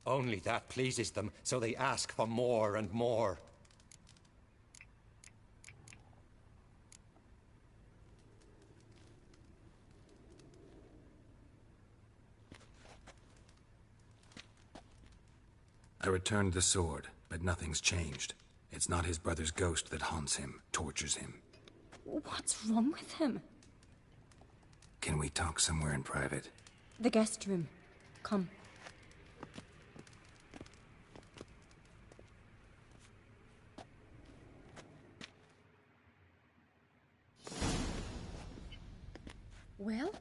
Only that pleases them, so they ask for more and more. I returned the sword, but nothing's changed. It's not his brother's ghost that haunts him, tortures him. What's wrong with him? Can we talk somewhere in private? The guest room. Come. Well?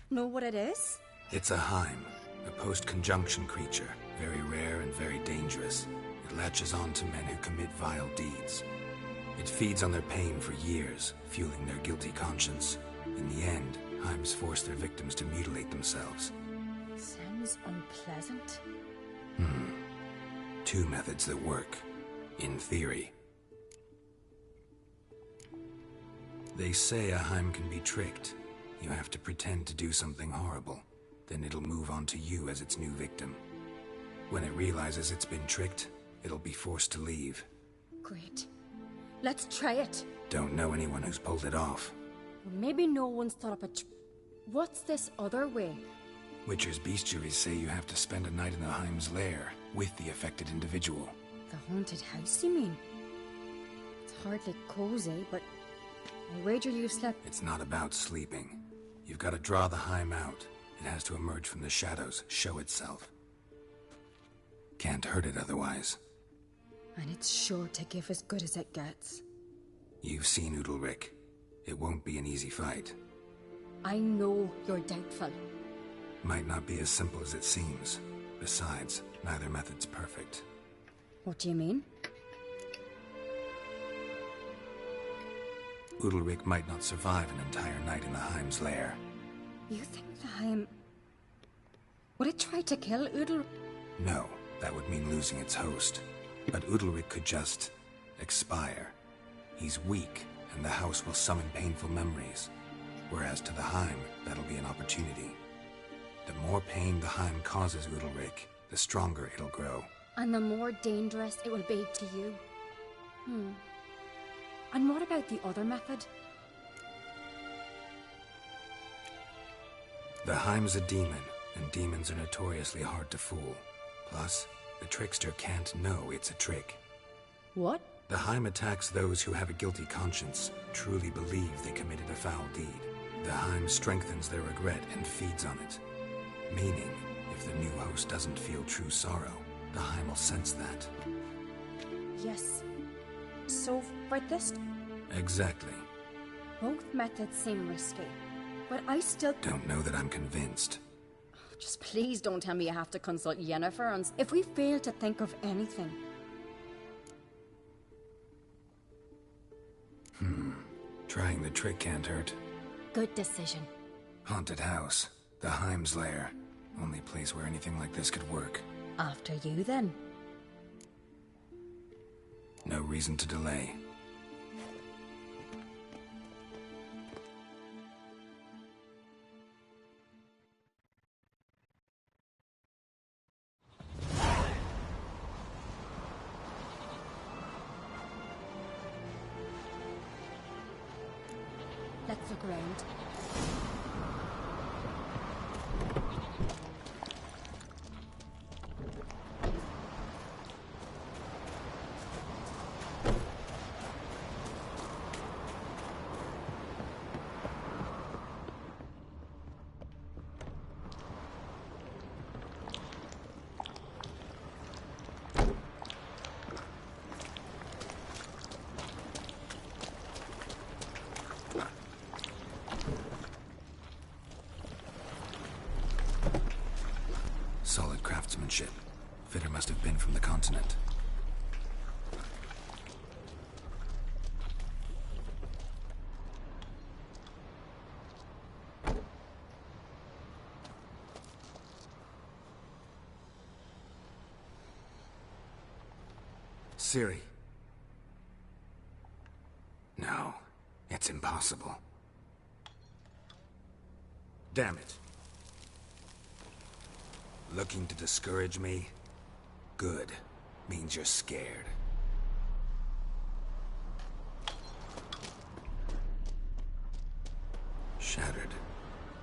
Know what it is? It's a Heim, a post-conjunction creature, very rare and very dangerous. It latches on to men who commit vile deeds. It feeds on their pain for years, fueling their guilty conscience. In the end, Heims force their victims to mutilate themselves. Sounds unpleasant. Two methods that work, in theory. They say a Heim can be tricked. You have to pretend to do something horrible. Then it'll move on to you as its new victim. When it realizes it's been tricked, it'll be forced to leave. Great. Let's try it. Don't know anyone who's pulled it off. Maybe no one's thought up What's this other way? Witcher's bestiaries say you have to spend a night in the Heim's lair with the affected individual. The haunted house, you mean? It's hardly cozy, but I wager you've slept... It's not about sleeping. You've got to draw the Heim out. It has to emerge from the shadows, show itself. Can't hurt it otherwise. And it's sure to give as good as it gets. You've seen Udalric. It won't be an easy fight. I know you're doubtful. Might not be as simple as it seems. Besides, neither method's perfect. What do you mean? Udalric might not survive an entire night in the Heim's lair. You think the Heim... Would it try to kill Udal... No, that would mean losing its host. But Udalric could just... expire. He's weak, and the house will summon painful memories. Whereas to the Heim, that'll be an opportunity. The more pain the Heim causes Udalric, the stronger it'll grow. And the more dangerous it will be to you. And what about the other method? The Heim's a demon, and demons are notoriously hard to fool. Plus, the trickster can't know it's a trick. What? The Heim attacks those who have a guilty conscience, truly believe they committed a foul deed. The Heim strengthens their regret and feeds on it. Meaning, if the new host doesn't feel true sorrow, the Heim will sense that. Yes. So, for this... Exactly. Both methods seem risky, but I still... Don't know that I'm convinced. Just please don't tell me you have to consult Yennefer on... If we fail to think of anything... Trying the trick can't hurt. Good decision. Haunted house. The Heim's lair. Only place where anything like this could work. After you, then. No reason to delay. Let's look around. Solid craftsmanship. Fitter must have been from the continent. Ciri. No, it's impossible. Damn it. Looking to discourage me? Good. Means you're scared. Shattered.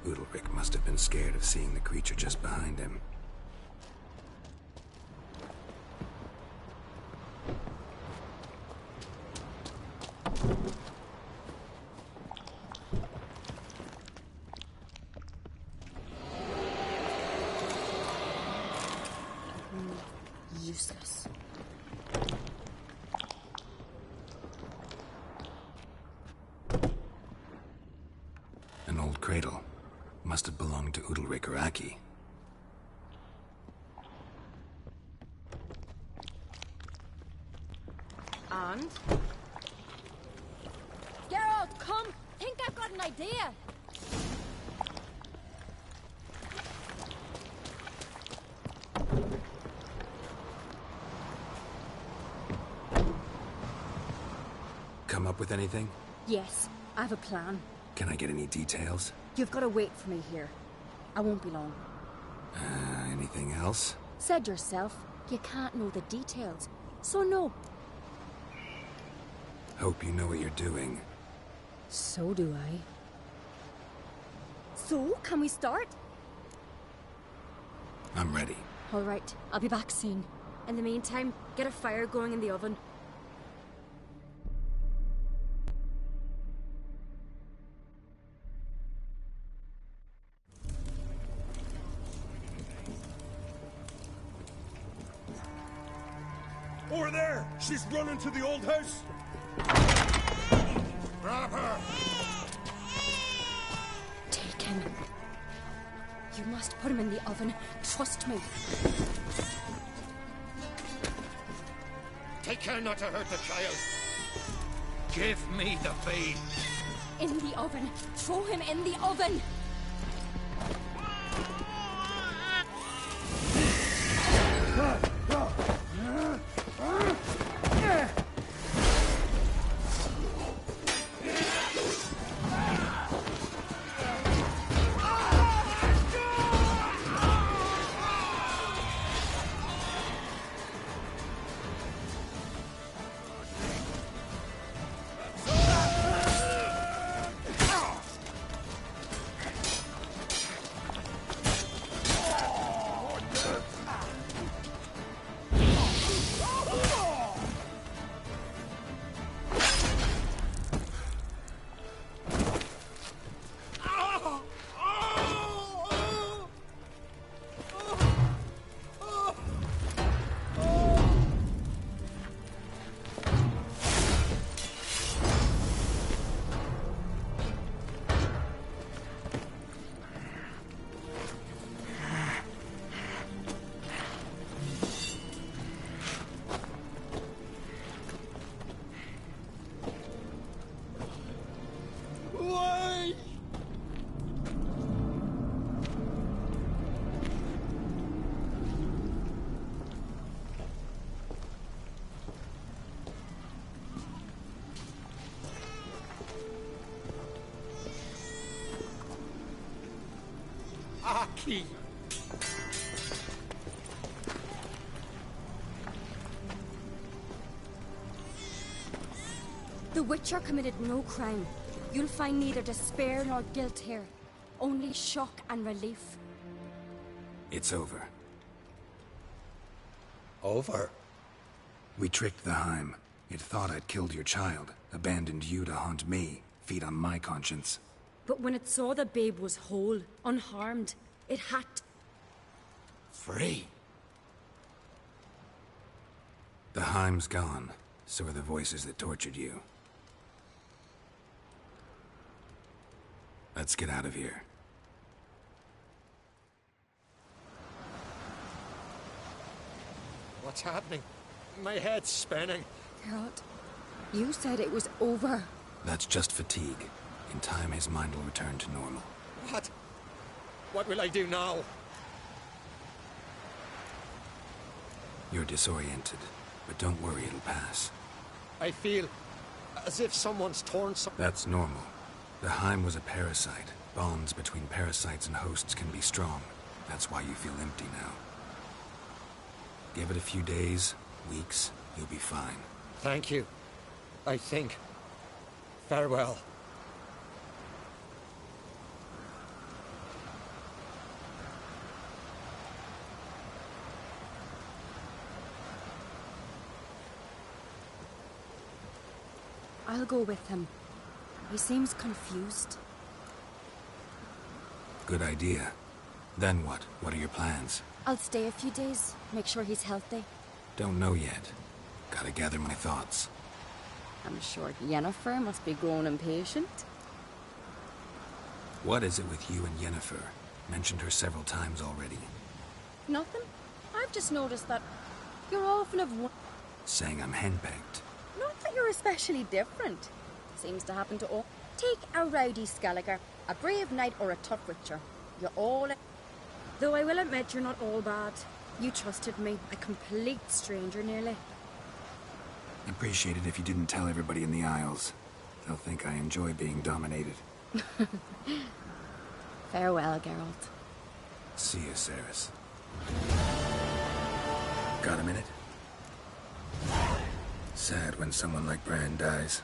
Udalric must have been scared of seeing the creature just behind him. Useless. An old cradle. Must have belonged to Udalric or Aki. And? Geralt, come! Think I've got an idea! Come up with anything? Yes, I have a plan. Can I get any details? You've got to wait for me here. I won't be long. Anything else? Said yourself, you can't know the details. So no. Hope you know what you're doing. So do I. So, can we start? I'm ready. All right, I'll be back soon. In the meantime, get a fire going in the oven. Over there! She's running to the old house! Grab her! Taken. You must put him in the oven. Trust me. Take care not to hurt the child. Give me the babe. In the oven. Throw him in the oven. Aki! The Witcher committed no crime. You'll find neither despair nor guilt here. Only shock and relief. It's over. Over? We tricked the Heim. It thought I'd killed your child, abandoned you to haunt me, feed on my conscience. But when it saw the babe was whole, unharmed, it had to... Free? The Heim's gone, so are the voices that tortured you. Let's get out of here. What's happening? My head's spinning. Geralt, you said it was over. That's just fatigue. In time, his mind will return to normal. What? What will I do now? You're disoriented, but don't worry, it'll pass. I feel as if someone's torn some... That's normal. The Heim was a parasite. Bonds between parasites and hosts can be strong. That's why you feel empty now. Give it a few days, weeks, you'll be fine. Thank you. I think. Farewell. I'll go with him. He seems confused. Good idea. Then what? What are your plans? I'll stay a few days, make sure he's healthy. Don't know yet. Gotta gather my thoughts. I'm sure Yennefer must be growing impatient. What is it with you and Yennefer? Mentioned her several times already. Nothing. I've just noticed that you're often of one... Saying I'm henpecked. Not that you're especially different. Seems to happen to all. Take a rowdy Skelliger, a brave knight or a tough witcher. You're all... Though I will admit you're not all bad. You trusted me, a complete stranger nearly. Appreciate it if you didn't tell everybody in the Isles. They'll think I enjoy being dominated. Farewell, Geralt. See you, Ceres. Got a minute? Sad when someone like Bran dies.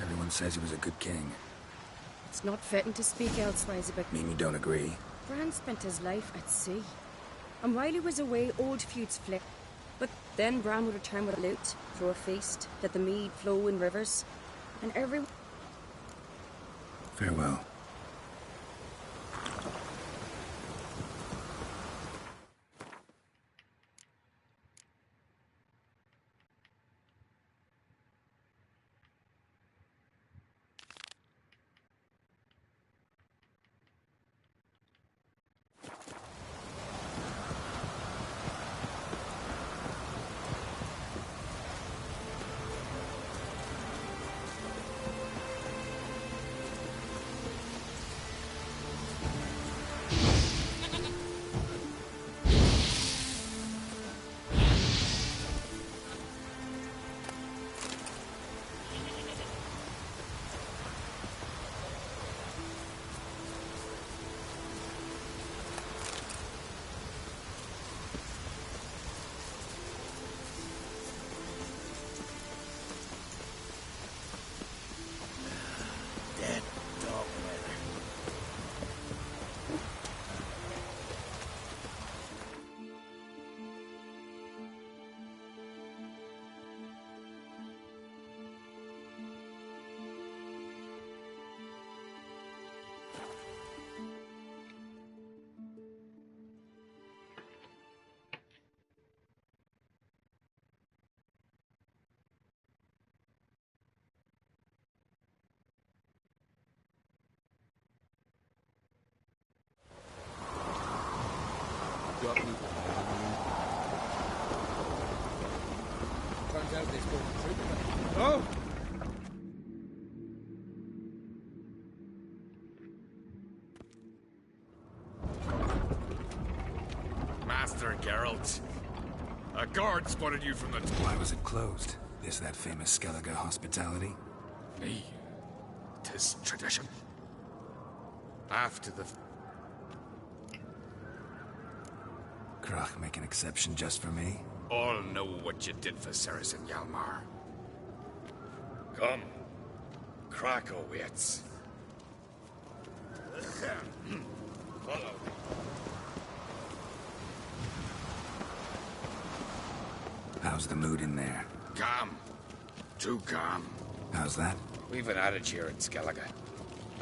Everyone says he was a good king. It's not fitting to speak elsewise about... Mean you don't agree? Bran spent his life at sea. And while he was away, old feuds flicked. But then Bran would return with a loot, throw a feast, let the mead flow in rivers, and everyone... Farewell. Turns out they spoke the truth. Oh! Master Geralt. A guard spotted you from the... Why was it closed? Is that famous Skellige hospitality? Me. 'Tis tradition. After the... Krach make an exception just for me? All know what you did for Ceres and Hjalmar. Come. Krakowitz. Follow. How's the mood in there? Calm. Too calm. How's that? We've an adage here in Skellige.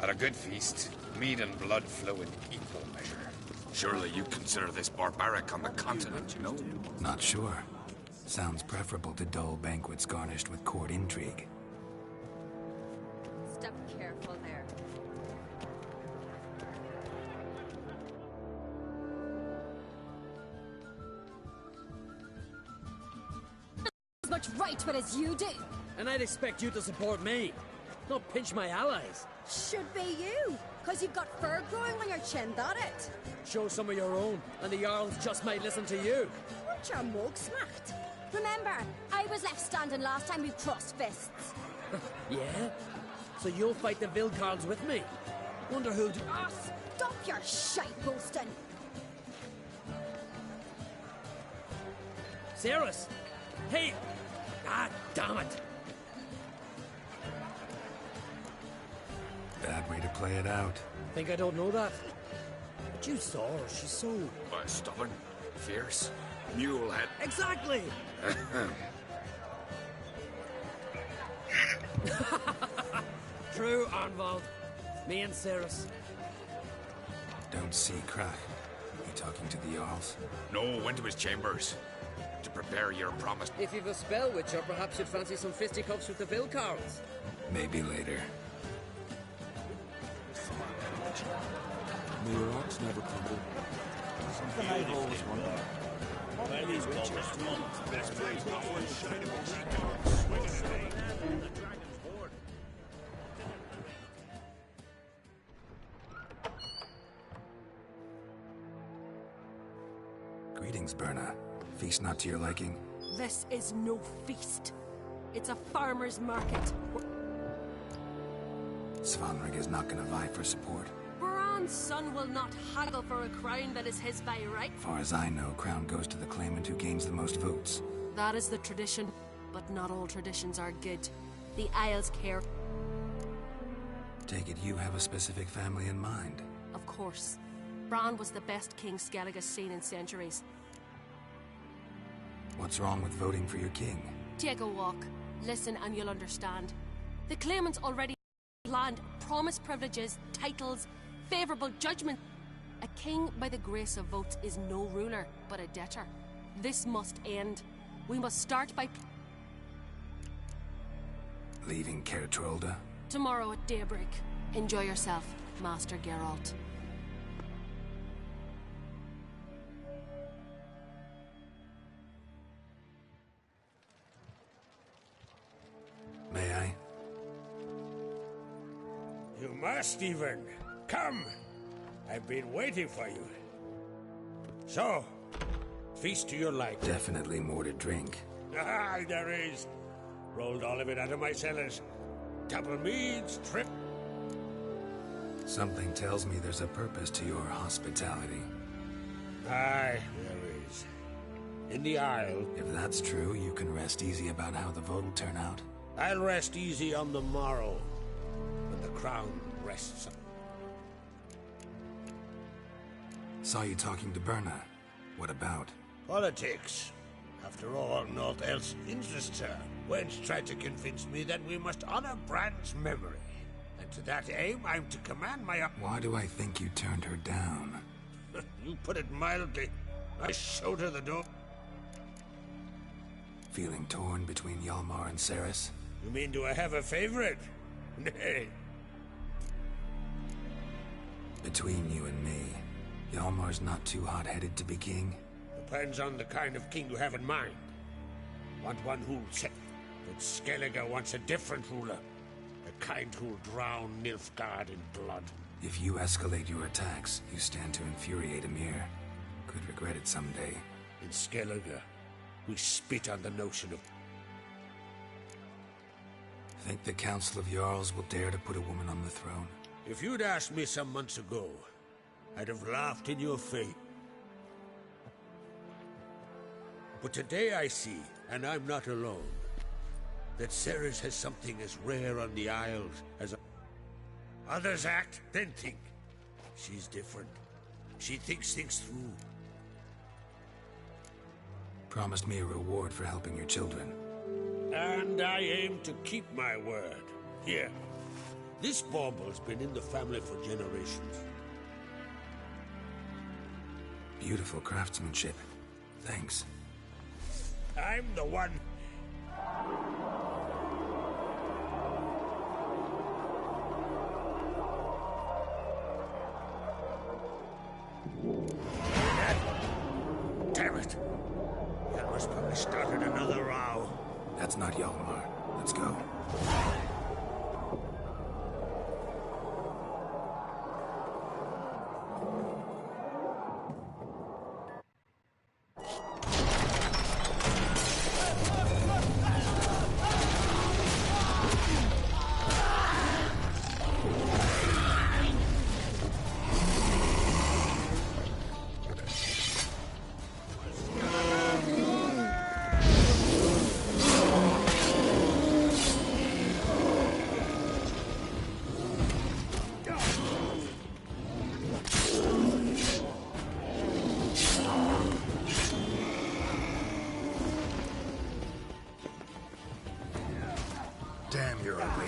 At a good feast, meat and blood flow in equal measure. Surely you consider this barbaric on the continent, you know? Not sure. Sounds preferable to dull banquets garnished with court intrigue. Step careful there. As much right with as you do. And I'd expect you to support me, not pinch my allies. Should be you, because you've got fur growing on your chin, that it? Show some of your own, and the Jarls just might listen to you. Aren't your mug smacked? Remember, I was left standing last time we crossed fists. Yeah? So you'll fight the Vilcarls with me? Wonder who'll do... Ah, stop your shite boasting! Ceres! Hey! Ah, damn it! Bad way to play it out. Think I don't know that? But you saw her, she's so... Stubborn, fierce, mulehead. Exactly! True, Arnvald. Me and Ceres. Don't see Krach. You talking to the Jarls? No, went to his chambers. To prepare your promise. If you've a spell, Witcher, perhaps you'd fancy some fisticuffs with the Vilcarls. Maybe later. May your rocks never crumble. Something I've always wondered. Why these witches do best place before the shining Greetings, Berna. Feast not to your liking? This is no feast. It's a farmer's market. Svanrig is not gonna vie for support. Bran's son will not haggle for a crown that is his by right. Far as I know, crown goes to the claimant who gains the most votes. That is the tradition, but not all traditions are good. The Isles care. Take it you have a specific family in mind. Of course. Bran was the best king Skellige's seen in centuries. What's wrong with voting for your king? Take a walk, listen and you'll understand. The claimants already planned promised privileges, titles, favourable judgment. A king by the grace of votes is no ruler, but a debtor. This must end. We must start by... Leaving Caer Trolda? Tomorrow at daybreak. Enjoy yourself, Master Geralt. May I? You must, even. Come! I've been waiting for you. So, feast to your liking. Definitely more to drink. Ah, there is. Rolled all of it out of my cellars. Double meads, trip. Something tells me there's a purpose to your hospitality. Aye, there is. In the Isle. If that's true, you can rest easy about how the vote will turn out. I'll rest easy on the morrow, when the crown rests. Saw you talking to Berna. What about? Politics. After all, naught else interests her. Wench tried to convince me that we must honor Bran's memory. And to that aim, I'm to command my... Why do I think you turned her down? You put it mildly. I showed her the door. Feeling torn between Hjalmar and Ceres? You mean, do I have a favorite? Nay. Between you and me, Hjalmar's not too hot-headed to be king? Depends on the kind of king you have in mind. Want one who'll set, but Skellige wants a different ruler. A kind who'll drown Nilfgaard in blood. If you escalate your attacks, you stand to infuriate Emir. Could regret it someday. In Skellige, we spit on the notion of... Think the Council of Jarls will dare to put a woman on the throne? If you'd asked me some months ago, I'd have laughed in your face. But today I see, and I'm not alone, that Ceres has something as rare on the Isles as others act, then think. She's different. She thinks things through. Promised me a reward for helping your children. And I aim to keep my word. Here. This bauble's been in the family for generations. Beautiful craftsmanship. Thanks. I'm the one. Damn it! Yelmer's probably started another row. That's not Hjalmar. Let's go. Damn, you're ugly.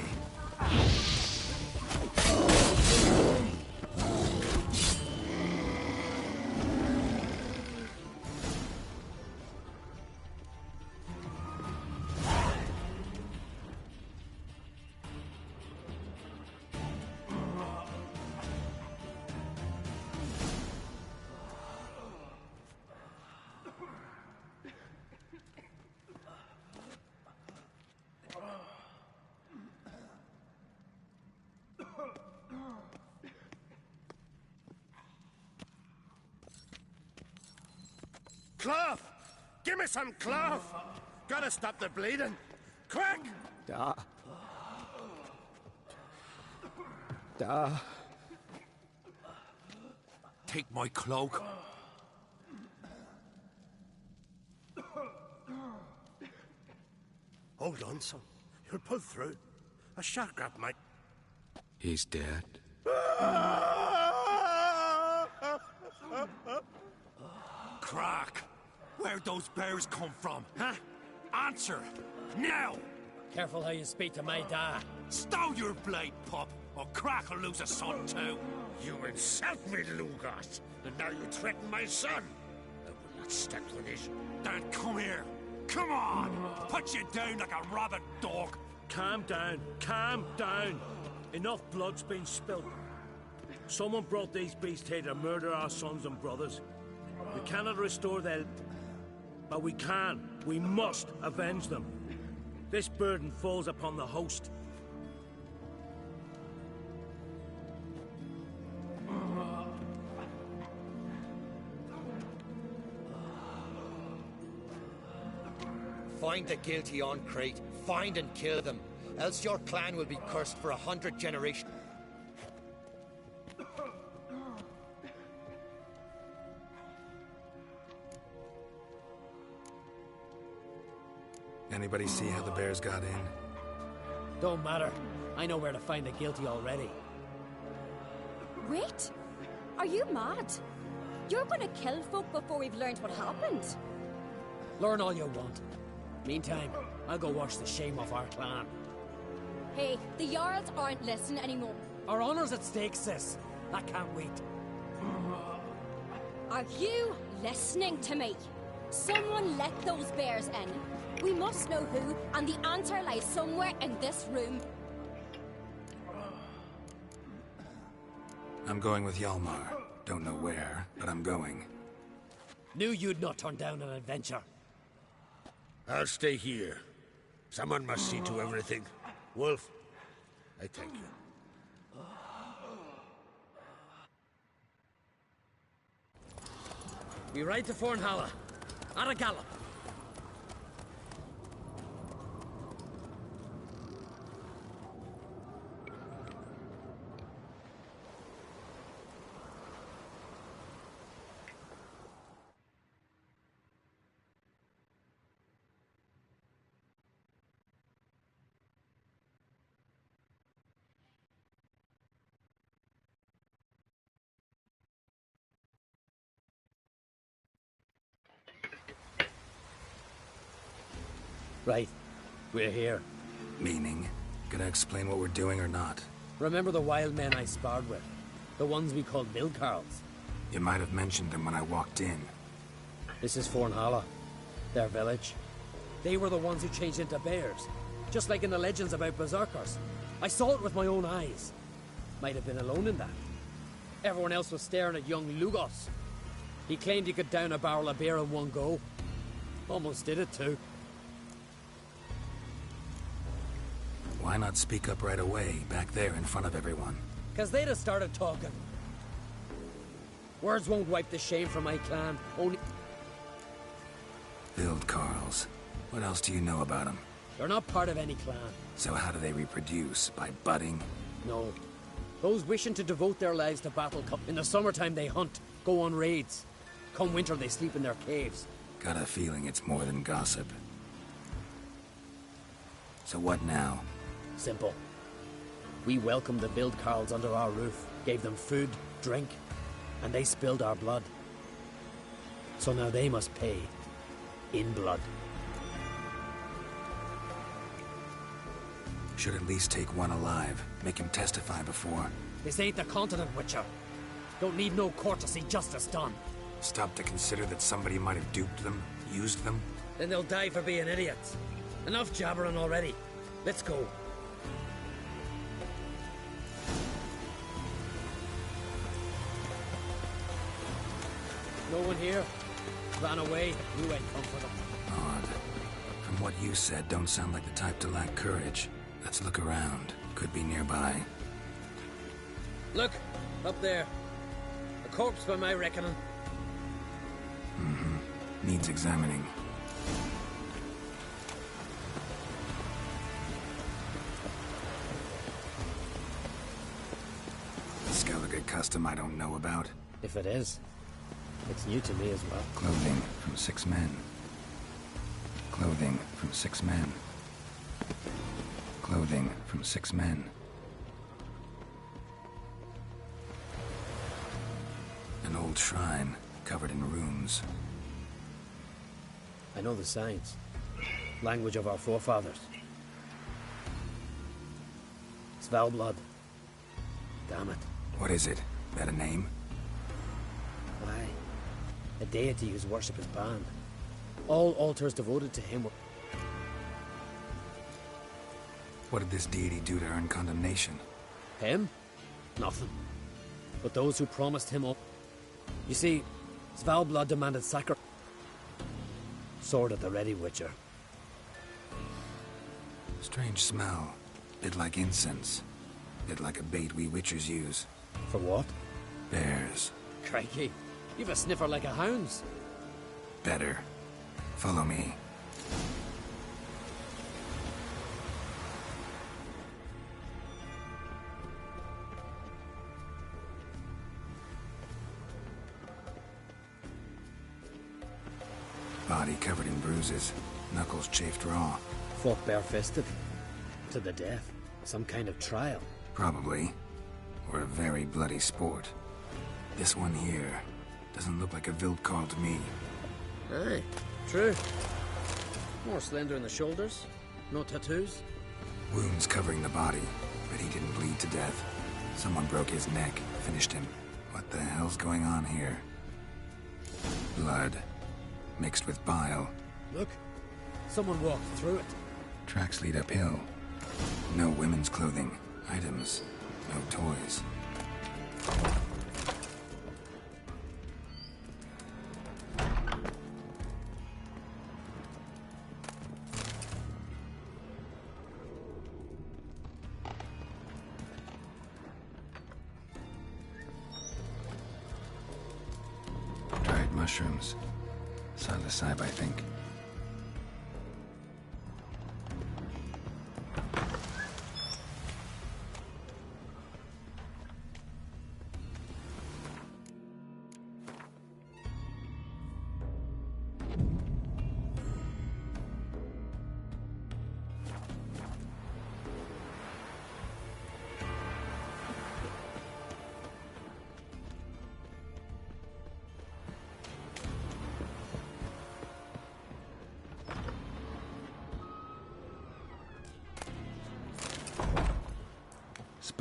Cloth! Give me some cloth! Gotta stop the bleeding. Quick! Da. Take my cloak. Hold on, son. You'll pull through. A shark grab might... He's dead. Crack! Where'd those bears come from, huh? Answer! Now! Careful how you speak to my dad. Stow your blade, pup, or Crack will lose a son too. You insult me, Lugas, and now you threaten my son. I will not stand for this. Then come here. Come on! Put you down like a rabid dog. Calm down. Calm down. Enough blood's been spilled. Someone brought these beasts here to murder our sons and brothers. We cannot restore their... But we can. We must avenge them. This burden falls upon the host. Find the guilty on Crate. Find and kill them. Else your clan will be cursed for 100 generations. Anybody see how the bears got in? Don't matter. I know where to find the guilty already. Wait! Are you mad? You're gonna kill folk before we've learned what happened. Learn all you want. Meantime, I'll go wash the shame off our clan. Hey, the Jarls aren't listening anymore. Our honor's at stake, sis. I can't wait. Are you listening to me? Someone let those bears in. We must know who, and the answer lies somewhere in this room. I'm going with Hjalmar. Don't know where, but I'm going. Knew you'd not turn down an adventure. I'll stay here. Someone must see to everything. Wolf, I thank you. We ride to Fornhalla. At a gallop. Right. We're here. Meaning? Gonna explain what we're doing or not? Remember the wild men I sparred with? The ones we called Bilcarls? You might have mentioned them when I walked in. This is Fornhalla, their village. They were the ones who changed into bears, just like in the legends about berserkers. I saw it with my own eyes. Might have been alone in that. Everyone else was staring at young Lugos. He claimed he could down a barrel of beer in one go. Almost did it too. Why not speak up right away, back there in front of everyone? 'Cause they'd have started talking. Words won't wipe the shame from my clan, only... Wildcarls. What else do you know about them? They're not part of any clan. So how do they reproduce? By budding? No. Those wishing to devote their lives to battle come. In the summertime they hunt, go on raids. Come winter they sleep in their caves. Got a feeling it's more than gossip. So what now? Simple. We welcomed the Wildcarls under our roof, gave them food, drink, and they spilled our blood. So now they must pay. In blood. Should at least take one alive. Make him testify before. This ain't the continent, Witcher. Don't need no court to see justice done. Stop to consider that somebody might have duped them, used them? Then they'll die for being idiots. Enough jabbering already. Let's go. No one here? Ran away. You ain't come for them. Odd. From what you said, don't sound like the type to lack courage. Let's look around. Could be nearby. Look! Up there. A corpse by my reckoning. Mm-hmm. Needs examining. Skellige custom I don't know about. If it is, it's new to me as well. Clothing from 6 men. Clothing from 6 men. Clothing from 6 men. An old shrine covered in runes. I know the signs. Language of our forefathers. Svalblood. Damn it. What is it? That a name? Aye. A deity whose worship is banned. All altars devoted to him were... What did this deity do to earn condemnation? Him? Nothing. But those who promised him up... You see, Svalblood demanded sacrifice. Sword at the ready, Witcher. Strange smell. Bit like incense. Bit like a bait we Witchers use. For what? Bears. Crikey. You've a sniffer like a hound's. Better. Follow me. Body covered in bruises. Knuckles chafed raw. Fought bare-fisted. To the death. Some kind of trial. Probably. Or a very bloody sport. This one here doesn't look like a Wildcarl to me. Aye, true. More slender in the shoulders. No tattoos. Wounds covering the body, but he didn't bleed to death. Someone broke his neck, finished him. What the hell's going on here? Blood. Mixed with bile. Look. Someone walked through it. Tracks lead uphill. No women's clothing. Items. No toys. Dried mushrooms. Psilocybe, I think.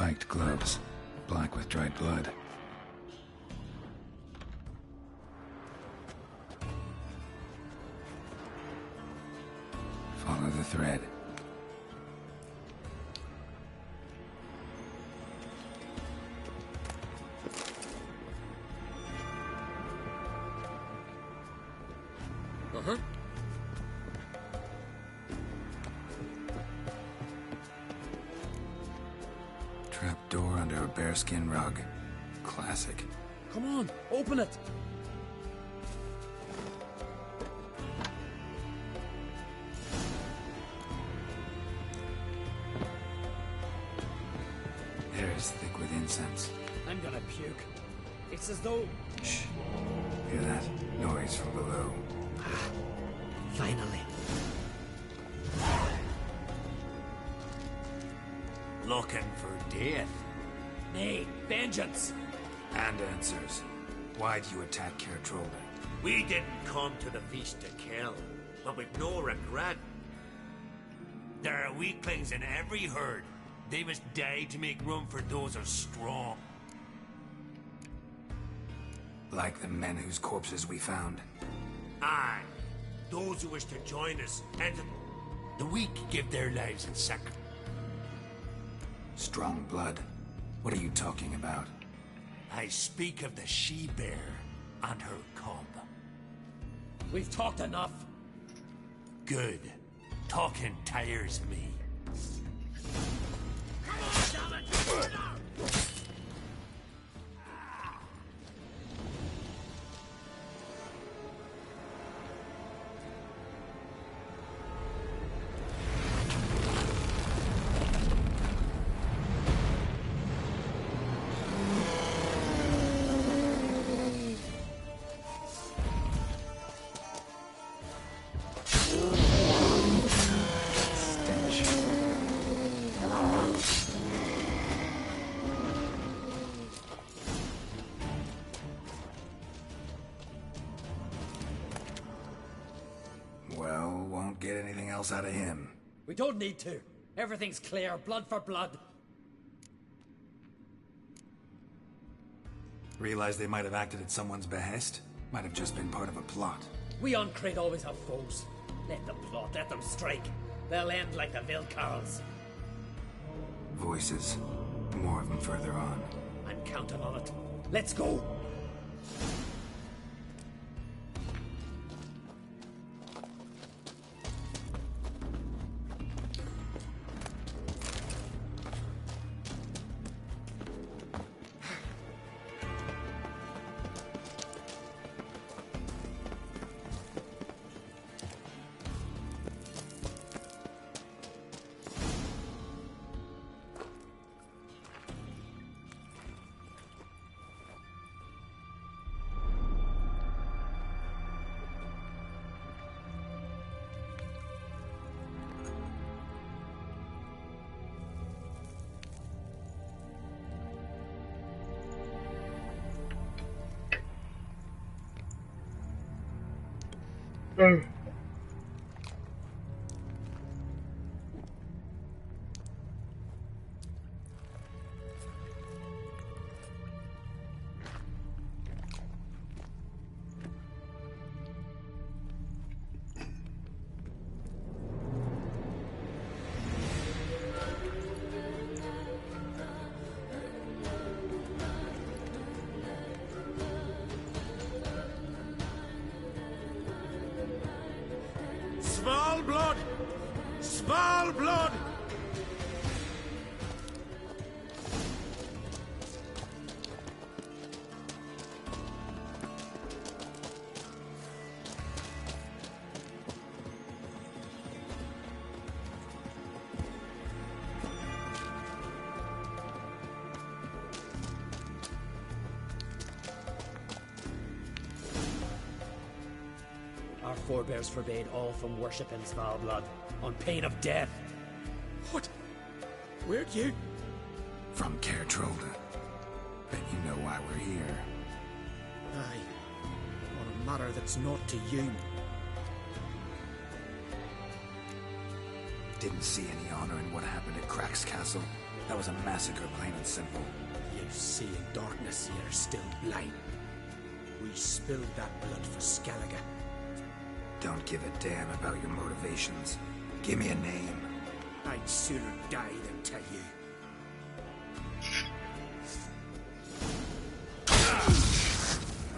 Spiked gloves, black with dried blood. Follow the thread. Uh-huh. Trap door under a bearskin rug. Classic. Come on, open it. Air is thick with incense. I'm gonna puke. It's as though... Shh. Hear that? Noise from below. Finally. Looking for death. Nay, vengeance. And answers. Why do you attack Caer Trolde? We didn't come to the feast to kill, but with no regret. There are weaklings in every herd. They must die to make room for those who are strong. Like the men whose corpses we found. Aye. Those who wish to join us, and the weak give their lives in sacrifice. Strong blood? What are you talking about? I speak of the she-bear and her cub. We've talked enough. Good. Talking tires me. Come on, damn it! Well, won't get anything else out of him. We don't need to. Everything's clear, blood for blood. Realize they might have acted at someone's behest? Might have just been part of a plot. We on Crete always have foes. Let them plot, let them strike. They'll end like the Vilcarls. Voices. More of them further on. I'm counting on it. Let's go! Small blood! Small blood! Our forebears forbade all from worshipping Svalblood, on pain of death. What? Where'd you... From Caer Trolde. Bet you know why we're here. Aye. On a matter that's not to you. Didn't see any honor in what happened at Crack's castle. That was a massacre, plain and simple. You see in darkness, you're still blind. We spilled that blood for Skellige. Don't give a damn about your motivations. Give me a name. I'd sooner die than tell you.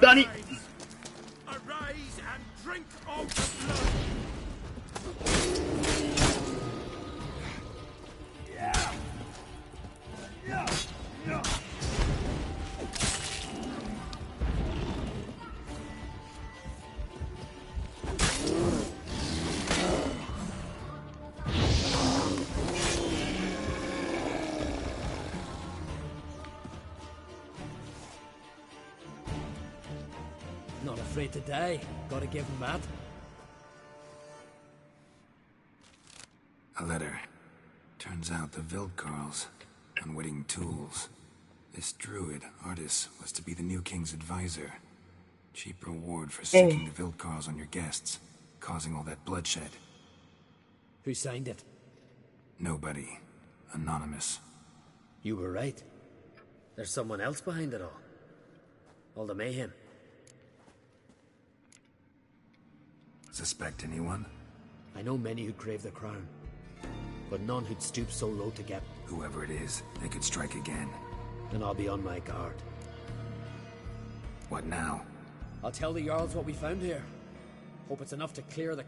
Danny! Arise and drink of the blood! Not afraid to die. Gotta give him that. A letter. Turns out the Wildkarls, unwitting tools. This druid, Artis, was to be the new king's advisor. Cheap reward for sicking the Wildkarls on your guests, causing all that bloodshed. Who signed it? Nobody. Anonymous. You were right. There's someone else behind it all. All the mayhem. Suspect anyone? I know many who crave the crown, but none who'd stoop so low to get. Whoever it is, they could strike again. And I'll be on my guard. What now? I'll tell the Jarls what we found here. Hope it's enough to clear the...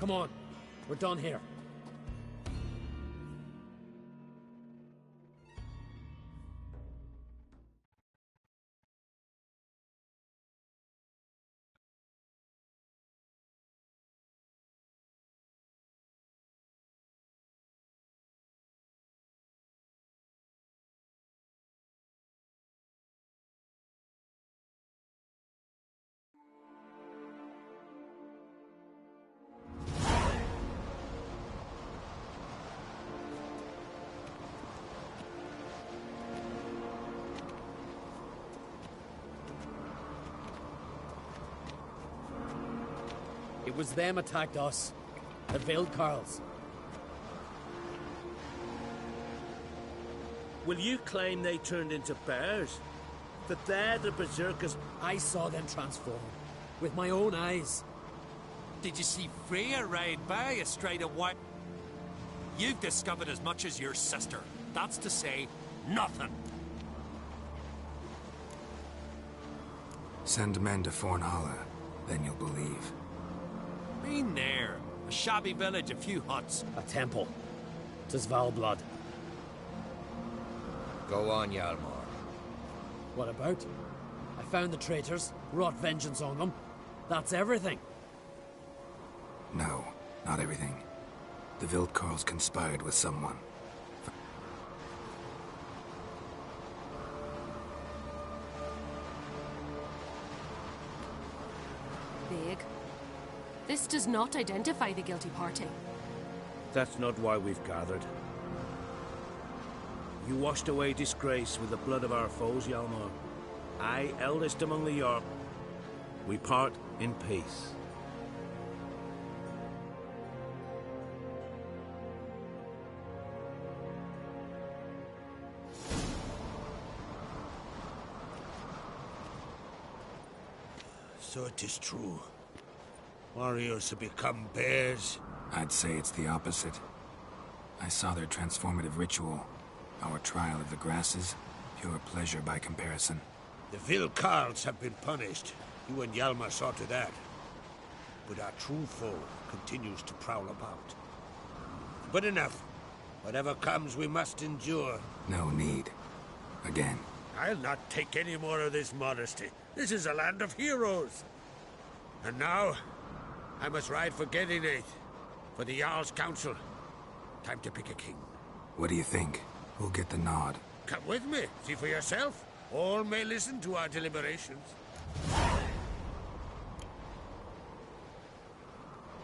Come on, we're done here. It was them attacked us. The Wildkarls. Will you claim they turned into bears? That they're the berserkers? I saw them transform. With my own eyes. Did you see Freya ride by a straight away? You've discovered as much as your sister. That's to say, nothing. Send men to Fornhalla, then you'll believe. Been there. A shabby village, a few huts. A temple. 'Tis Valblod. Go on, Hjalmar. What about? I found the traitors, wrought vengeance on them. That's everything. No, not everything. The Wildkarls conspired with someone. Big. This does not identify the guilty party. That's not why we've gathered. You washed away disgrace with the blood of our foes, Hjalmar. I, eldest among the York. We part in peace. So it is true. Warriors have become bears. I'd say it's the opposite. I saw their transformative ritual. Our trial of the grasses, pure pleasure by comparison. The Wildkarls have been punished. You and Hjalmar saw to that. But our true foe continues to prowl about. But enough. Whatever comes, we must endure. No need. Again. I'll not take any more of this modesty. This is a land of heroes. And now, I must ride for Gedinath, for the Jarl's Council. Time to pick a king. What do you think? Who'll get the nod? Come with me, see for yourself. All may listen to our deliberations.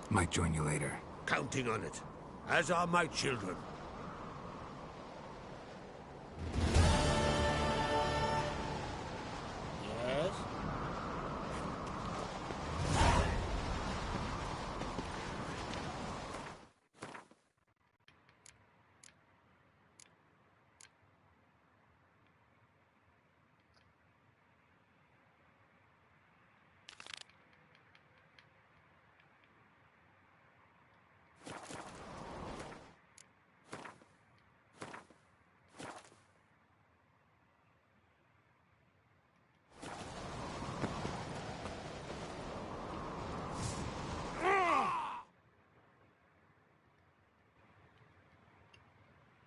Might join you later. Counting on it, as are my children.